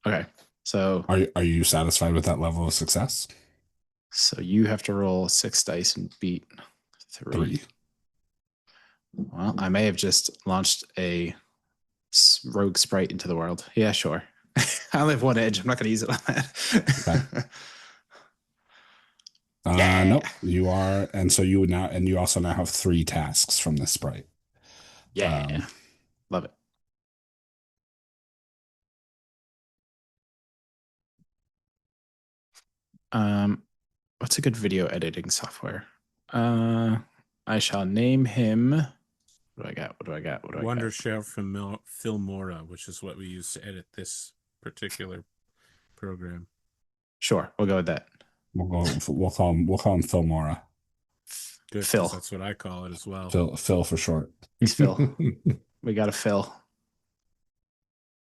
Okay, so are you satisfied with that level of success? So you have to roll 6 dice and beat 3. Well, I may have just launched a rogue sprite into the world. Yeah, sure. I only have 1 edge. I'm not going to use it on that. Okay. Nope. You are, and so you also now have 3 tasks from this sprite. Yeah, love it. What's a good video editing software? I shall name him. What do I got? Wondershare from Filmora, which is what we use to edit this particular program. Sure, we'll go with that. We'll call him Filmora. Good, Phil. That's what I call it as well. Phil for short. He's Phil. We got a Phil.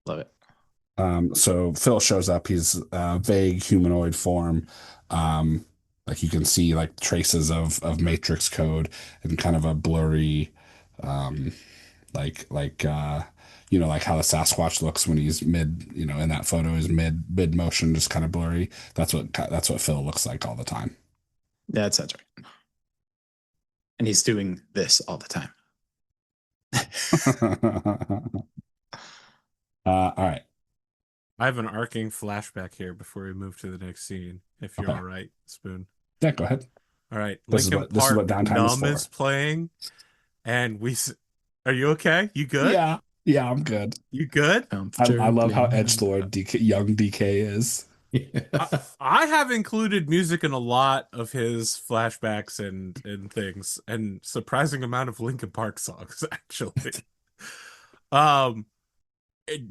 Love it. So Phil shows up. He's vague humanoid form. Like you can see like traces of matrix code and kind of a blurry, like like how the Sasquatch looks when he's mid, in that photo is mid motion, just kind of blurry. That's what Phil looks like all the time. Yeah, that sounds right. And he's doing this all the time. All right. I have an arcing flashback here before we move to the next scene, if you're all right, Spoon. Yeah, go ahead. All right. This is what downtime is for. Is playing, and are you okay? You good? Yeah, I'm good. You good? I love how edgelord young Decay is. I have included music in a lot of his flashbacks and things, and surprising amount of Linkin Park songs, actually.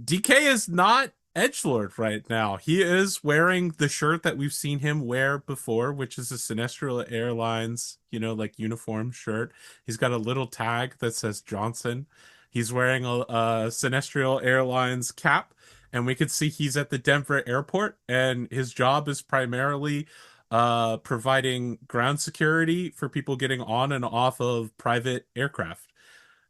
Decay is not edgelord right now. He is wearing the shirt that we've seen him wear before, which is a Sinestral Airlines, like uniform shirt. He's got a little tag that says Johnson. He's wearing a Sinestral Airlines cap, and we can see he's at the Denver airport, and his job is primarily providing ground security for people getting on and off of private aircraft.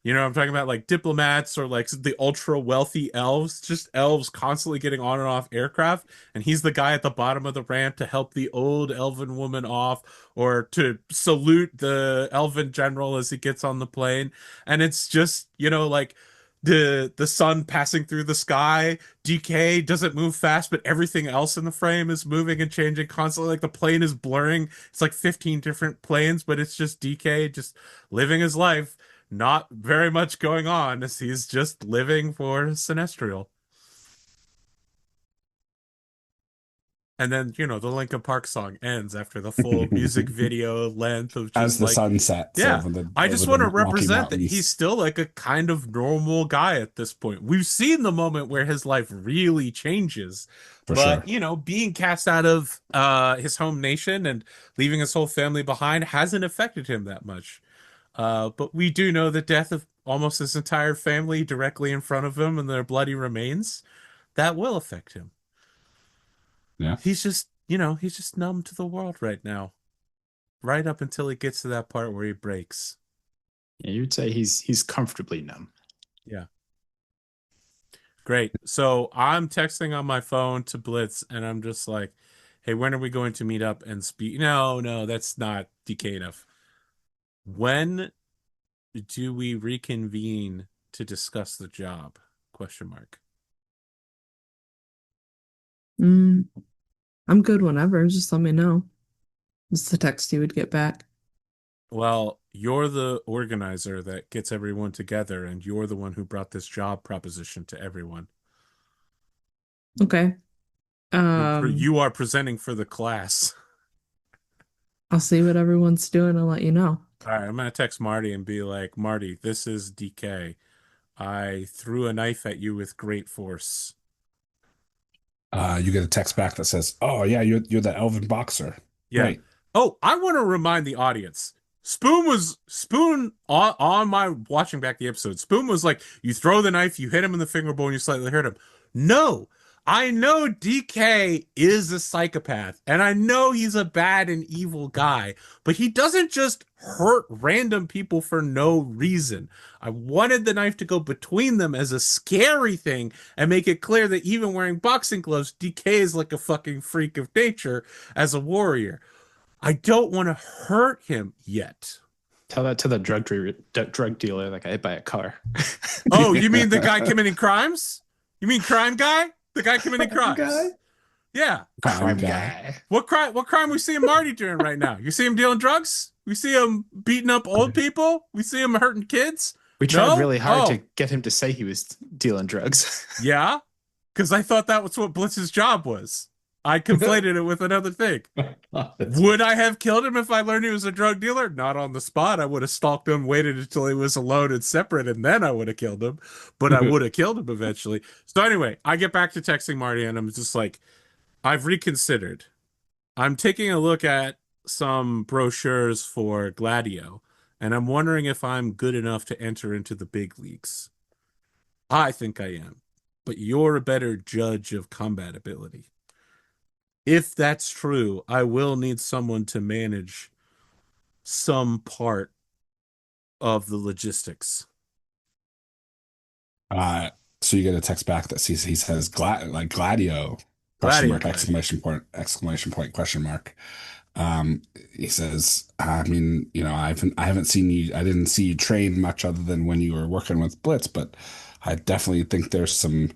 You know what I'm talking about? Like diplomats or like the ultra wealthy elves, just elves constantly getting on and off aircraft. And he's the guy at the bottom of the ramp to help the old elven woman off or to salute the elven general as he gets on the plane. And it's just, like the sun passing through the sky. Decay doesn't move fast, but everything else in the frame is moving and changing constantly. Like the plane is blurring. It's like 15 different planes, but it's just Decay just living his life. Not very much going on as he's just living for Sinestral. And then, the Linkin Park song ends after the full music video length of just as the sun sets. Yeah, I just want to represent that he's still like a kind of normal guy at this point. We've seen the moment where his life really changes. But, being cast out of his home nation and leaving his whole family behind hasn't affected him that much. But we do know the death of almost his entire family directly in front of him and their bloody remains. That will affect him. Yeah. He's just, he's just numb to the world right now. Right up until he gets to that part where he breaks. Yeah, you'd say he's comfortably numb. Yeah. Great. So I'm texting on my phone to Blitz and I'm just like, hey, when are we going to meet up and speak? No, that's not DK enough. When do we reconvene to discuss the job? Question mark. Mm, I'm good whenever. Just let me know. It's the text you would get back. Well, you're the organizer that gets everyone together, and you're the one who brought this job proposition to everyone. Okay. You are presenting for the class. I'll see what everyone's doing and let you know. All right, I'm gonna text Marty and be like, Marty, this is DK. I threw a knife at you with great force. You get a text back that says, "Oh yeah, you're the Elven boxer." Yeah. Right. Oh, I want to remind the audience. Spoon on my watching back the episode. Spoon was like, you throw the knife, you hit him in the finger bowl, and you slightly hurt him. No, I know DK is a psychopath, and I know he's a bad and evil guy, but he doesn't just hurt random people for no reason. I wanted the knife to go between them as a scary thing and make it clear that even wearing boxing gloves, DK is like a fucking freak of nature as a warrior. I don't want to hurt him yet. Tell that to the drug dealer that got hit by a car. Oh, you mean the guy committing crimes? You mean crime guy? The guy committing crimes? Guy? Yeah. Crime guy. What crime? What crime we seeing Marty doing right now? You see him dealing drugs? We see him beating up old people? We see him hurting kids? We tried No? really hard Oh. to get him to say he was dealing drugs. Yeah, because I thought that was what Blitz's job was. I conflated it with another thing. Would I have killed him if I learned he was a drug dealer? Not on the spot. I would have stalked him, waited until he was alone and separate, and then I would have killed him. But I would have killed him eventually. So anyway, I get back to texting Marty, and I'm just like, I've reconsidered. I'm taking a look at some brochures for Gladio, and I'm wondering if I'm good enough to enter into the big leagues. I think I am, but you're a better judge of combat ability. If that's true, I will need someone to manage some part of the logistics. Uh, so you get a text back that he says Gladio question Gladio, mark Gladio. exclamation point question mark. He says, I mean, I haven't seen you. I didn't see you train much other than when you were working with Blitz, but I definitely think there's some.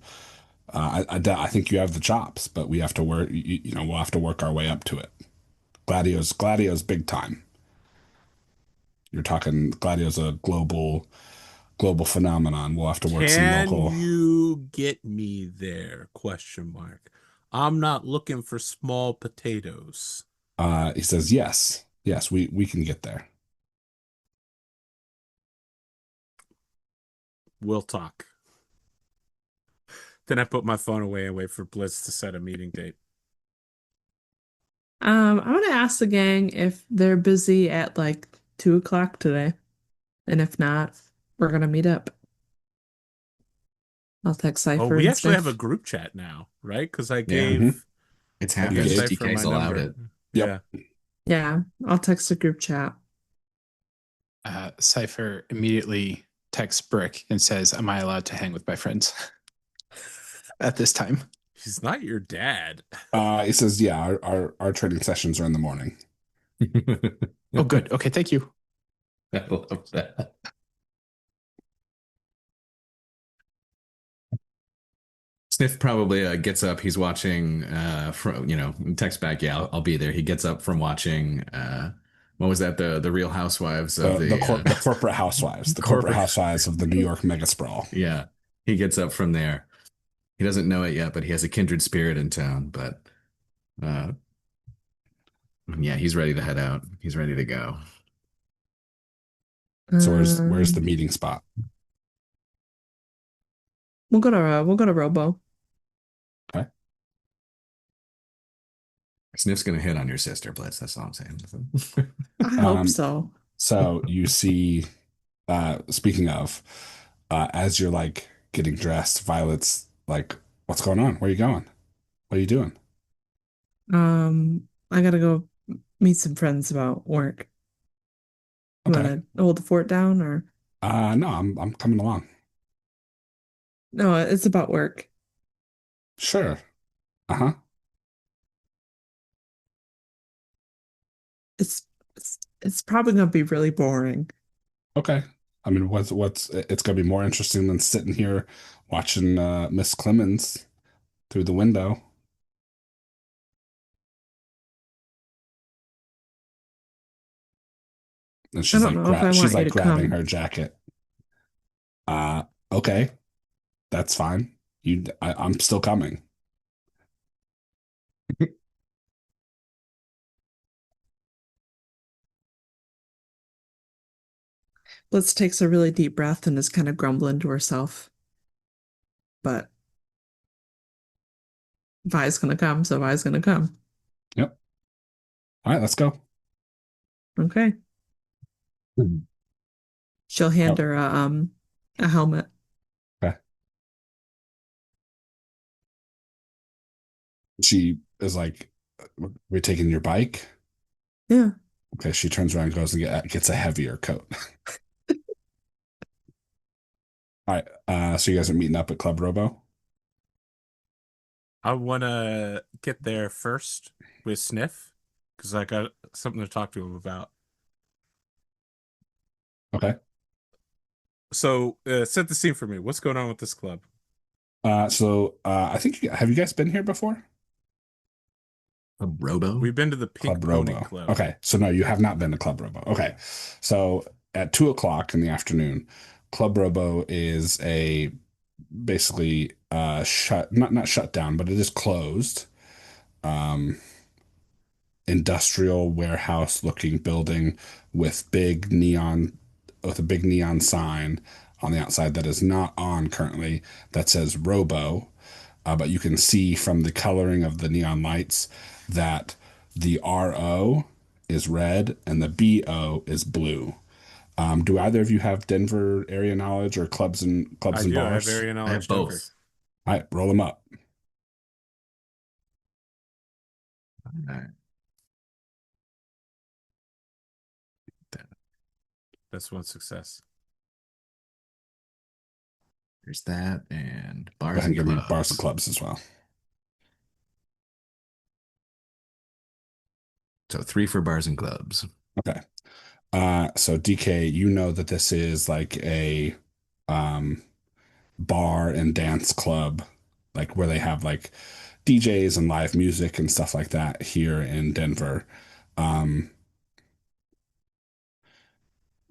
I think you have the chops, but we have to work. We'll have to work our way up to it. Gladio's big time. You're talking Gladio's a global phenomenon. We'll have to work some Can local. you get me there? Question mark. I'm not looking for small potatoes. He says, yes, we can get there. We'll talk. Then I put my phone away and wait for Blitz to set a meeting date. I'm gonna ask the gang if they're busy at like 2 o'clock today. And if not, we're gonna meet up. I'll text Cipher Oh, we and actually have a Sniff. group chat now, right? Because I Yeah. gave It's I happened. gave Okay. Cipher DK's my allowed number. it. Yep. Yeah. Yeah, I'll text a group chat. Cipher immediately texts Brick and says, "Am I allowed to hang with my friends at this time?" He's not your dad. He says, yeah, our training sessions are in the morning. Oh, good. Okay, thank you. I love that. Sniff probably gets up. He's watching text back. Yeah, I'll be there. He gets up from watching. What was that? The Real Housewives of The corporate housewives, the corporate housewives of the New York mega sprawl. Yeah, he gets up from there. He doesn't know it yet, but he has a kindred spirit in town. But yeah, he's ready to head out. He's ready to go. So where's the meeting spot? We'll go to Robo. Okay. Sniff's gonna hit on your sister, Blitz. That's all I'm saying. I hope so. So you see, speaking of, as you're like getting dressed, Violet's like, "What's going on? Where are you going? What are you doing?" I gotta go meet some friends about work. You Okay. wanna hold the fort down or No, I'm coming along. no, it's about work. Sure. Uh-huh. It's probably gonna be really boring. Okay. I mean, what's it's gonna be more interesting than sitting here watching Miss Clemens through the window. And I don't know if I she's want you like to grabbing come. her jacket. Uh, okay, that's fine. I'm still coming. Blitz takes a really deep breath and is kind of grumbling to herself. But Vi's gonna come, so Vi's gonna come. Yep. All right, let's go. Okay. Mhm. She'll hand Oh, her a helmet. okay. She is like, "We're taking your bike." Yeah. Okay, she turns around and goes and gets a heavier coat. All right, so you guys are meeting up at Club Robo? I want to get there first with Sniff because I got something to talk to him about. Okay. So, set the scene for me. What's going on with this club? I think have you guys been here before? A robo? We've been to the Club Pink Pony Robo. Club. Okay, so no, you have not been to Club Robo. Okay, so at 2 o'clock in the afternoon, Club Robo is a basically shut not shut down, but it is closed. Um, Industrial warehouse looking building with a big neon sign on the outside that is not on currently that says Robo, but you can see from the coloring of the neon lights that the RO is red and the BO is blue. Do either of you have Denver area knowledge or I clubs and do. I have bars? area I have knowledge Denver. both. All right, roll them up. All right. That's one success. There's that and Go bars ahead and and give me bars and clubs. clubs as well. So 3 for bars and clubs. Okay. So DK, you know that this is like a um bar and dance club, like where they have like DJs and live music and stuff like that here in Denver. Um,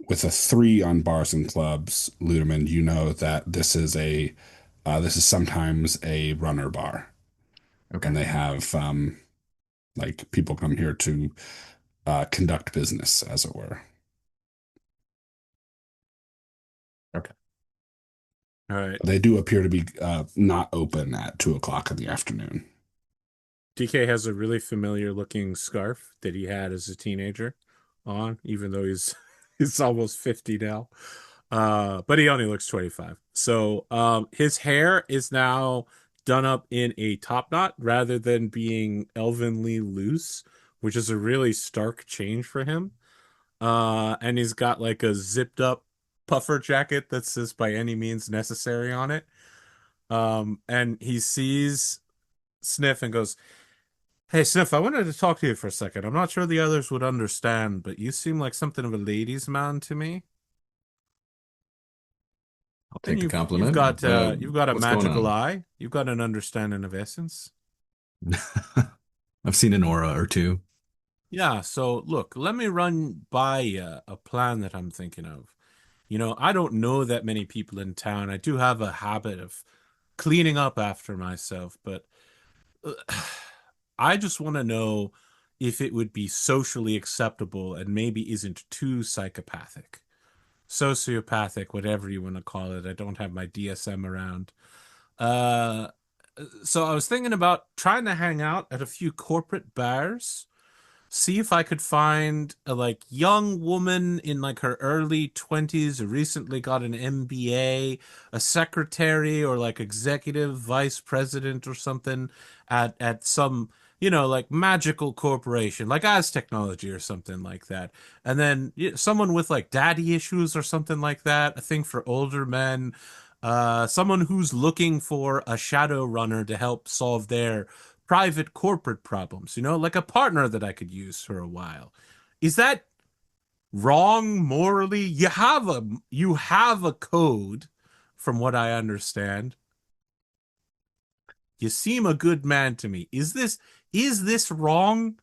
with a 3 on bars and clubs, Ludemann, you know that this is sometimes a runner bar, Okay. and they have like people come here to conduct business, as it were. Okay. All right. They do appear to be not open at 2 o'clock in the afternoon. DK has a really familiar looking scarf that he had as a teenager on, even though he's he's almost 50 now. But he only looks 25. So his hair is now done up in a top knot rather than being elvenly loose, which is a really stark change for him. And he's got like a zipped up puffer jacket that says by any means necessary on it. And he sees Sniff and goes, "Hey, Sniff, I wanted to talk to you for a second. I'm not sure the others would understand, but you seem like something of a ladies' man to me. I'll And take the you've compliment. got you've got a What's going magical on? eye. You've got an understanding of essence. I've seen an aura or two. Yeah, so look, let me run by you a plan that I'm thinking of. I don't know that many people in town. I do have a habit of cleaning up after myself, but uh, I just want to know if it would be socially acceptable and maybe isn't too psychopathic, sociopathic, whatever you want to call it. I don't have my DSM around. So I was thinking about trying to hang out at a few corporate bars see if I could find a like young woman in like her early 20s who recently got an MBA, a secretary or like executive vice president or something at some, like magical corporation, like As Technology or something like that. And then someone with like daddy issues or something like that, a thing for older men. Someone who's looking for a shadow runner to help solve their private corporate problems, like a partner that I could use for a while. Is that wrong morally? You have a code, from what I understand. You seem a good man to me. Is this wrong?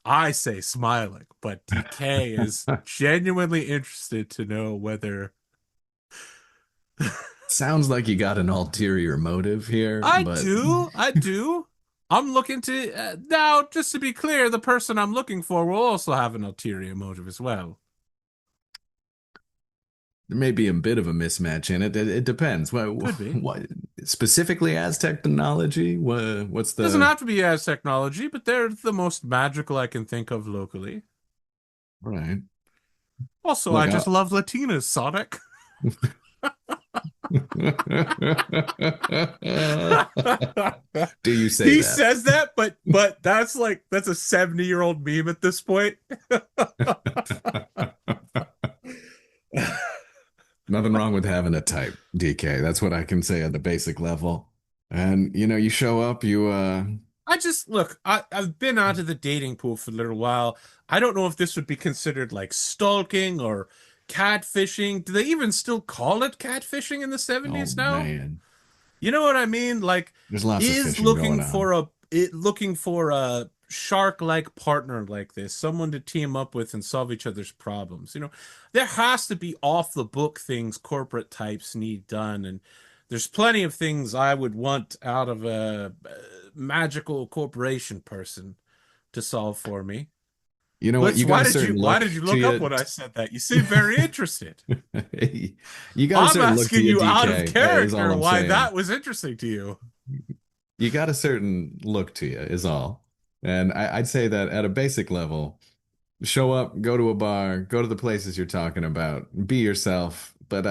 I say smiling, but DK is genuinely interested to know whether Sounds like you got an ulterior motive here, I but do. I do. I'm looking to now, just to be clear, the person I'm looking for will also have an ulterior motive as well. there may be a bit of a mismatch in it. It depends. Could be. What specifically as technology? What's Doesn't the have to be as technology, but they're the most magical I can think of locally. right? Also, I Look, just love Latinas, Sonic. do you say He that? says that, but that's a 70-year-old meme at this point. Nothing wrong with having a type, DK. That's what I can say at the basic level. And you show up, I just look, I've been out of the dating pool for a little while. I don't know if this would be considered like stalking or catfishing. Do they even still call it catfishing in the oh 70s now? man, You know what I mean? Like, there's lots of is fishing going on. looking for a shark-like partner like this, someone to team up with and solve each other's problems. There has to be off the book things corporate types need done, and there's plenty of things I would want out of a magical corporation person to solve for me. You know what? Blitz, You got why a did you certain why look did you to look up you. when I said that? You seem very interested. You got a I'm certain look to asking you, you out of DK, is all character I'm why saying. that was interesting to you. You got a certain look to you, is all. And I'd say that at a basic level, show up, go to a bar, go to the places you're talking about, be yourself, but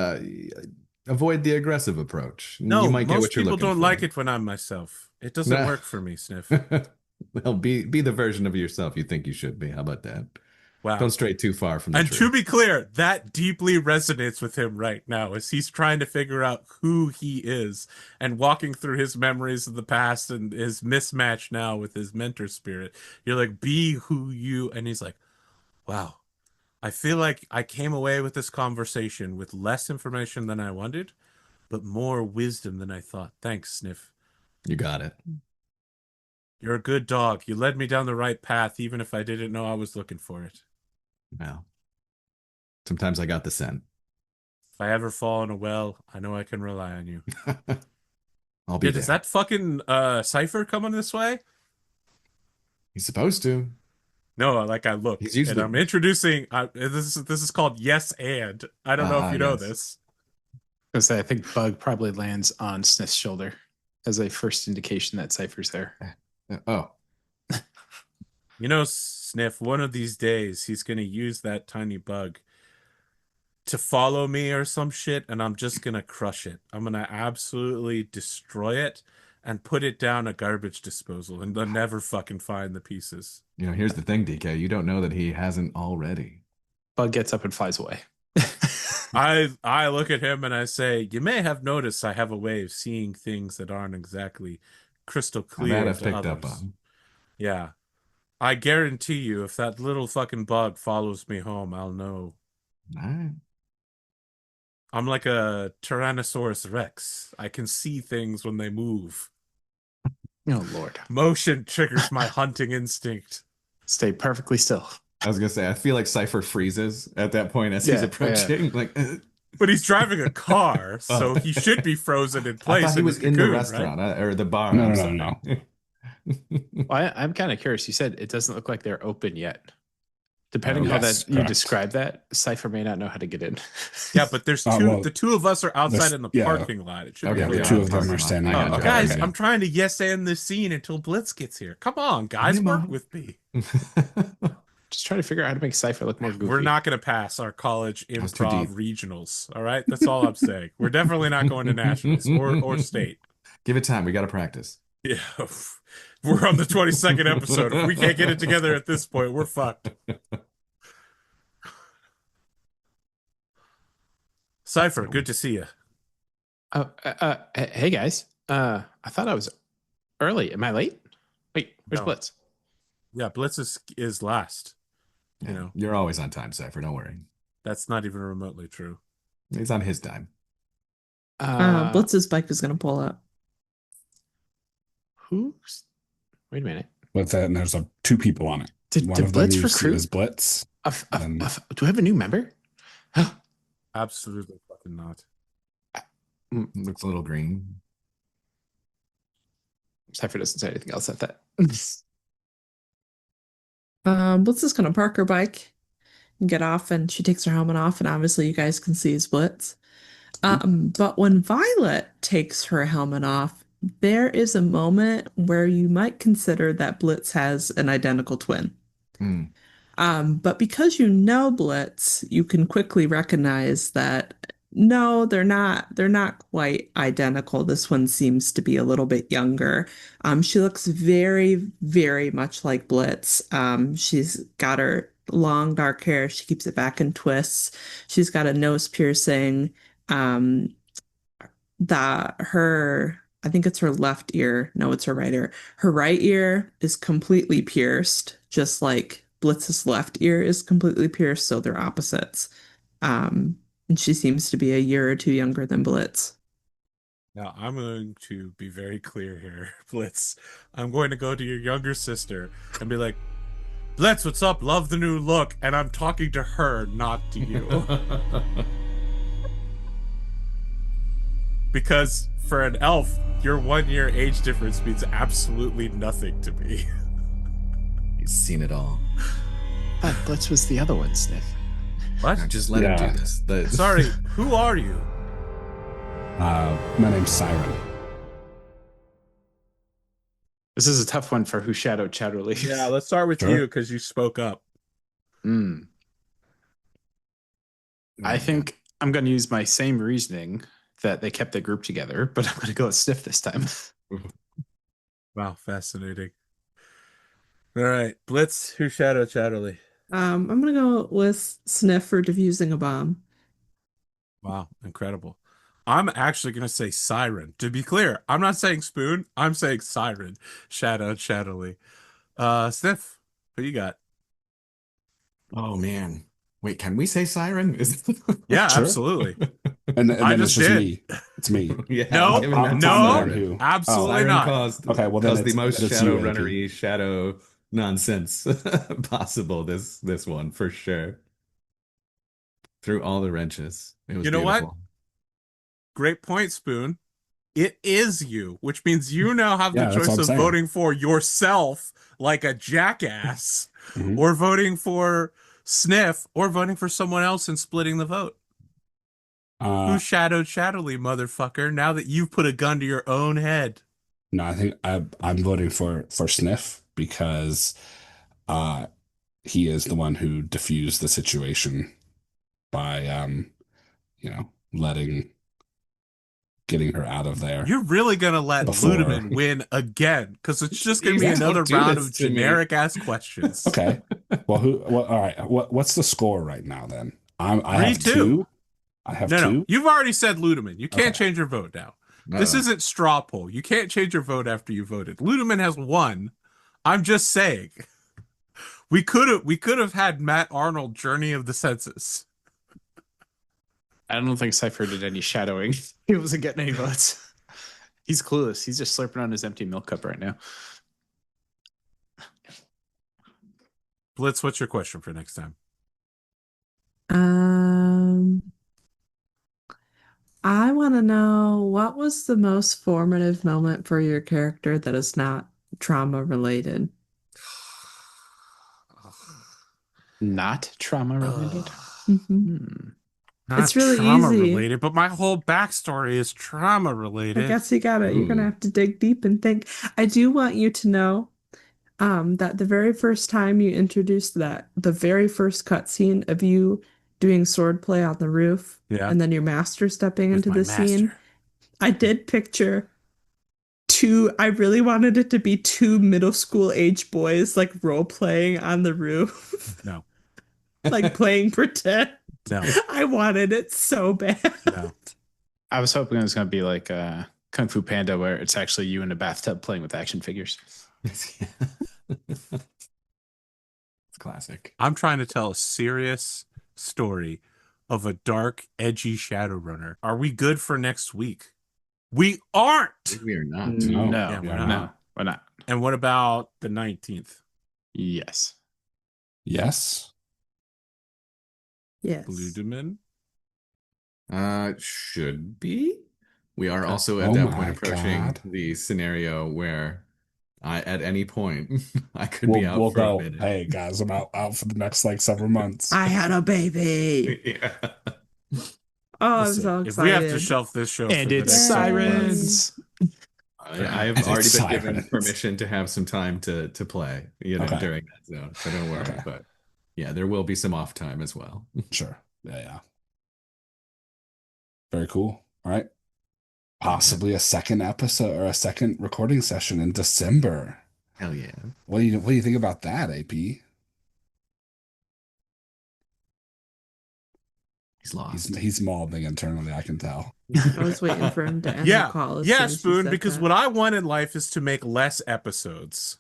avoid the aggressive approach. You No, might get most what you're people looking don't like for. it when I'm myself. It doesn't Nah. work for me, Sniff. Well, be the version of yourself you think you should be. How about that? Don't Wow. stray too far from the And to truth. be clear, that deeply resonates with him right now as he's trying to figure out who he is and walking through his memories of the past and his mismatch now with his mentor spirit. You're like, be who you, and he's like, wow, I feel like I came away with this conversation with less information than I wanted, but more wisdom than I thought. Thanks, Sniff. You got it. You're a good dog. You led me down the right path, even if I didn't know I was looking for it. Well, sometimes I got the scent. If I ever fall in a well, I know I can rely on you. I'll be Yeah, does there. that fucking Cipher coming this way? He's supposed to. No, like I look He's and usually I'm introducing. This is called Yes and. I don't know if you know yes. this. I say I think Bug probably lands on Sniff's shoulder as a first indication that Cypher's there. Oh, Sniff. One of these days he's gonna use that tiny bug to follow me or some shit, and I'm just gonna crush it. I'm gonna absolutely destroy it and put it down a garbage disposal, and they'll never fucking find the pieces. here's the thing, DK. You don't know that he hasn't already. Bug gets up and flies away. I look at him and I say, you may have noticed I have a way of seeing things that aren't exactly crystal Now that clear I've to picked up others. on. Yeah. I guarantee you, if that little fucking bug follows me home, I'll know. All right. I'm like a Tyrannosaurus Rex. I can see things when they move. Oh, Lord. Motion triggers my hunting instinct. Stay perfectly still. I was gonna say, I feel like Cipher freezes at that point as he's Yeah, approaching. Like, But he's driving a car, so oh. he should be frozen in I place thought he in his was in the cocoon, right? restaurant or the bar. No, I'm no, sorry. no, Well, I'm kind of curious. You said it doesn't look like they're open yet. Depending Oh, how yes, that you correct. describe that, Cipher may not know how to get in. Yeah, but there's well, the two of us are outside in the yeah. parking lot. It should Okay, be Yeah, really the yeah, two I'm of them talking are about- standing I in the got you. Guys, parking I'm lot. trying to yes and this scene until Blitz gets here. Come on, guys, Nemo. work with me. Just trying to figure out how to make Cipher look more goofy. We're not going to pass our college was too deep. improv regionals. All right, that's all I'm saying. We're definitely not going to nationals or state. Give it time. We got to practice. Yeah, we're on the 22nd episode. If we can't get it together at this point, we're fucked. Cipher, good to see you. Oh, hey guys. I thought I was early. Am I late? Wait, where's No. Blitz? Yeah, Blitz is last. You know, You're always on time, Cipher. Don't worry. that's not even remotely true. He's on his time. Blitz's bike is going to pull up. Who's? Wait a minute. But then there's two people on it. Did One of them Blitz you see recruit? is Blitz. and- Do I have a new member? Absolutely fucking not. Looks a little green. Cipher doesn't say anything else at that. Blitz is going to park her bike and get off, and she takes her helmet off, and obviously you guys can see his Blitz. But when Violet takes her helmet off, there is a moment where you might consider that Blitz has an identical twin. Hmm. But because you know Blitz, you can quickly recognize that no, they're not quite identical. This one seems to be a little bit younger. She looks very, very much like Blitz. She's got her long dark hair. She keeps it back in twists. She's got a nose piercing. I think it's her left ear. No, it's her right ear. Her right ear is completely pierced, just like Blitz's left ear is completely pierced, so they're opposites. And she seems to be a year or two younger than Blitz. Now, I'm going to be very clear here, Blitz. I'm going to go to your younger sister and be like, Blitz, what's up? Love the new look. And I'm talking to her, not to you. Because for an elf, your 1 year age difference means absolutely nothing to me. He's seen it all. But Blitz was the other one, Sniff. What? Now just let him do this. Sorry, who are you? My name's Siren. This is a tough one for who shadowed Shadowly. Yeah, let's start with Sure. you because you spoke up. I think I'm going to use my same reasoning that they kept the group together, but I'm going to go with Sniff this time. Wow, fascinating. All right, Blitz, who shadowed Shadowly? I'm gonna go with Sniff for defusing a bomb. Wow, incredible. I'm actually going to say Siren. To be clear, I'm not saying Spoon. I'm saying Siren. Shadowed Shadowly. Sniff, who you got? Oh man. Wait, can we say Siren? Yeah, Sure. absolutely. And I then it's just just did. me. It's me. Yeah, No, given that no, Siren. Who? absolutely Siren not. caused, Okay, well, then caused the most it's shadow you, AP. runnery shadow nonsense possible this one for sure. Through all the wrenches. It was You know what? beautiful. Great point, Spoon. It is you, which means you now have Yeah, the that's choice what I'm of saying. voting for yourself like a jackass, Mhm. or voting for Sniff, or voting for someone else and splitting the vote. Who shadowed Shadowly, motherfucker, now that you've put a gun to your own head? No, I think I'm voting for Sniff because he is the one who diffused the situation by getting her out of there. You're really going to let Before- Ludemann win again, because it's just going to be Please don't another do round this of to me. generic-ass questions. Okay. Well, all right. What's the score right now then? I have 3-2. two. I have No, two. you've already said Ludemann. You can't Okay. change your vote now. This Uh-oh. isn't straw poll. You can't change your vote after you voted. Ludemann has won. I'm just saying. We could have had Matt Arnold Journey of the Census. I don't think Cipher did any shadowing. He wasn't getting any votes. He's clueless. He's just slurping on his empty milk cup right now. Blitz, what's your question for next time? I want to know, what was the most formative moment for your character that is not trauma related? Not trauma related. Mhm. Not It's really trauma easy. related, but my whole backstory is trauma related. I guess you got it. You're gonna Ooh. have to dig deep and think. I do want you to know, That the very first time you introduced that, the very first cutscene of you doing swordplay on the roof, Yeah. and then your master stepping With into my the scene, master. I did picture I really wanted it to be two middle school age boys like role playing on the roof, No. like playing pretend. No. I wanted it so bad. No. I was hoping it was going to be like Kung Fu Panda, where it's actually you in a bathtub playing with action figures. It's classic. I'm trying to tell a serious story of a dark, edgy Shadowrunner. Are we good for next week? We aren't. We are not. No, Yeah, we're not. no, we're not. And what about the 19th? Yes. Yes. Yes. Ludemann? Should be. We are also at Oh that my point approaching God. the scenario where at any point I could be out We'll for a go. minute. Hey guys, I'm out for the next like several months. I had a baby. Yeah. Oh, I'm Listen, so if we have to excited. shelf this show And for the it's next several months, Sirens. I have And already it's been given Sirens. permission to have some time to play, Okay. during that zone. So don't worry. Okay. But yeah, there will be some off time as well. Sure. Yeah. Very cool. All right. Possibly a second episode or a second recording session in December. Hell yeah. What do you think about that, AP? He's lost. He's mauling internally, I can tell. I was waiting for him to end the call. As soon as he Spoon, said because that. what I want in life is to make less episodes.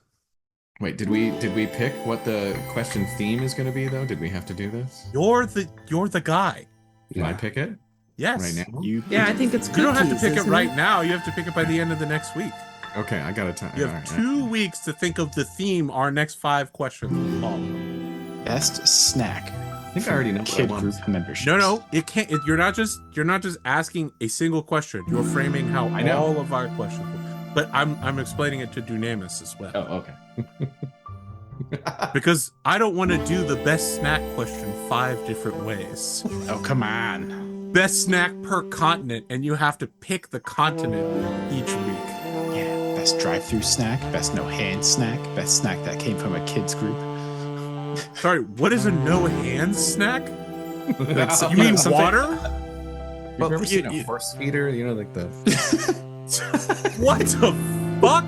Wait, did we pick what the question theme is going to be though? Did we have to do this? You're the guy. Do I pick it Yes. right now? Yeah, I think it's You cookies. don't have to pick it isn't right now. You have to pick it by the end of the next week. Okay, I got a time. You have 2 weeks to think of the theme our next 5 questions will follow. Best snack. I think I already know what I Kid want. group membership. No, it can't. You're not just asking a single question. You're framing how I know. all of our questions. But I'm explaining it to Dunamis as well. Oh, okay. Because I don't want to do the best snack question 5 different ways. Oh, come on. Best snack per continent, and you have to pick the continent each week. Yeah, best drive-through snack, best no-hand snack, best snack that came from a kids group. Sorry, what is a no hands snack? That's- You mean something- water? You've ever seen you- a horse feeder? You know, like the What the fuck?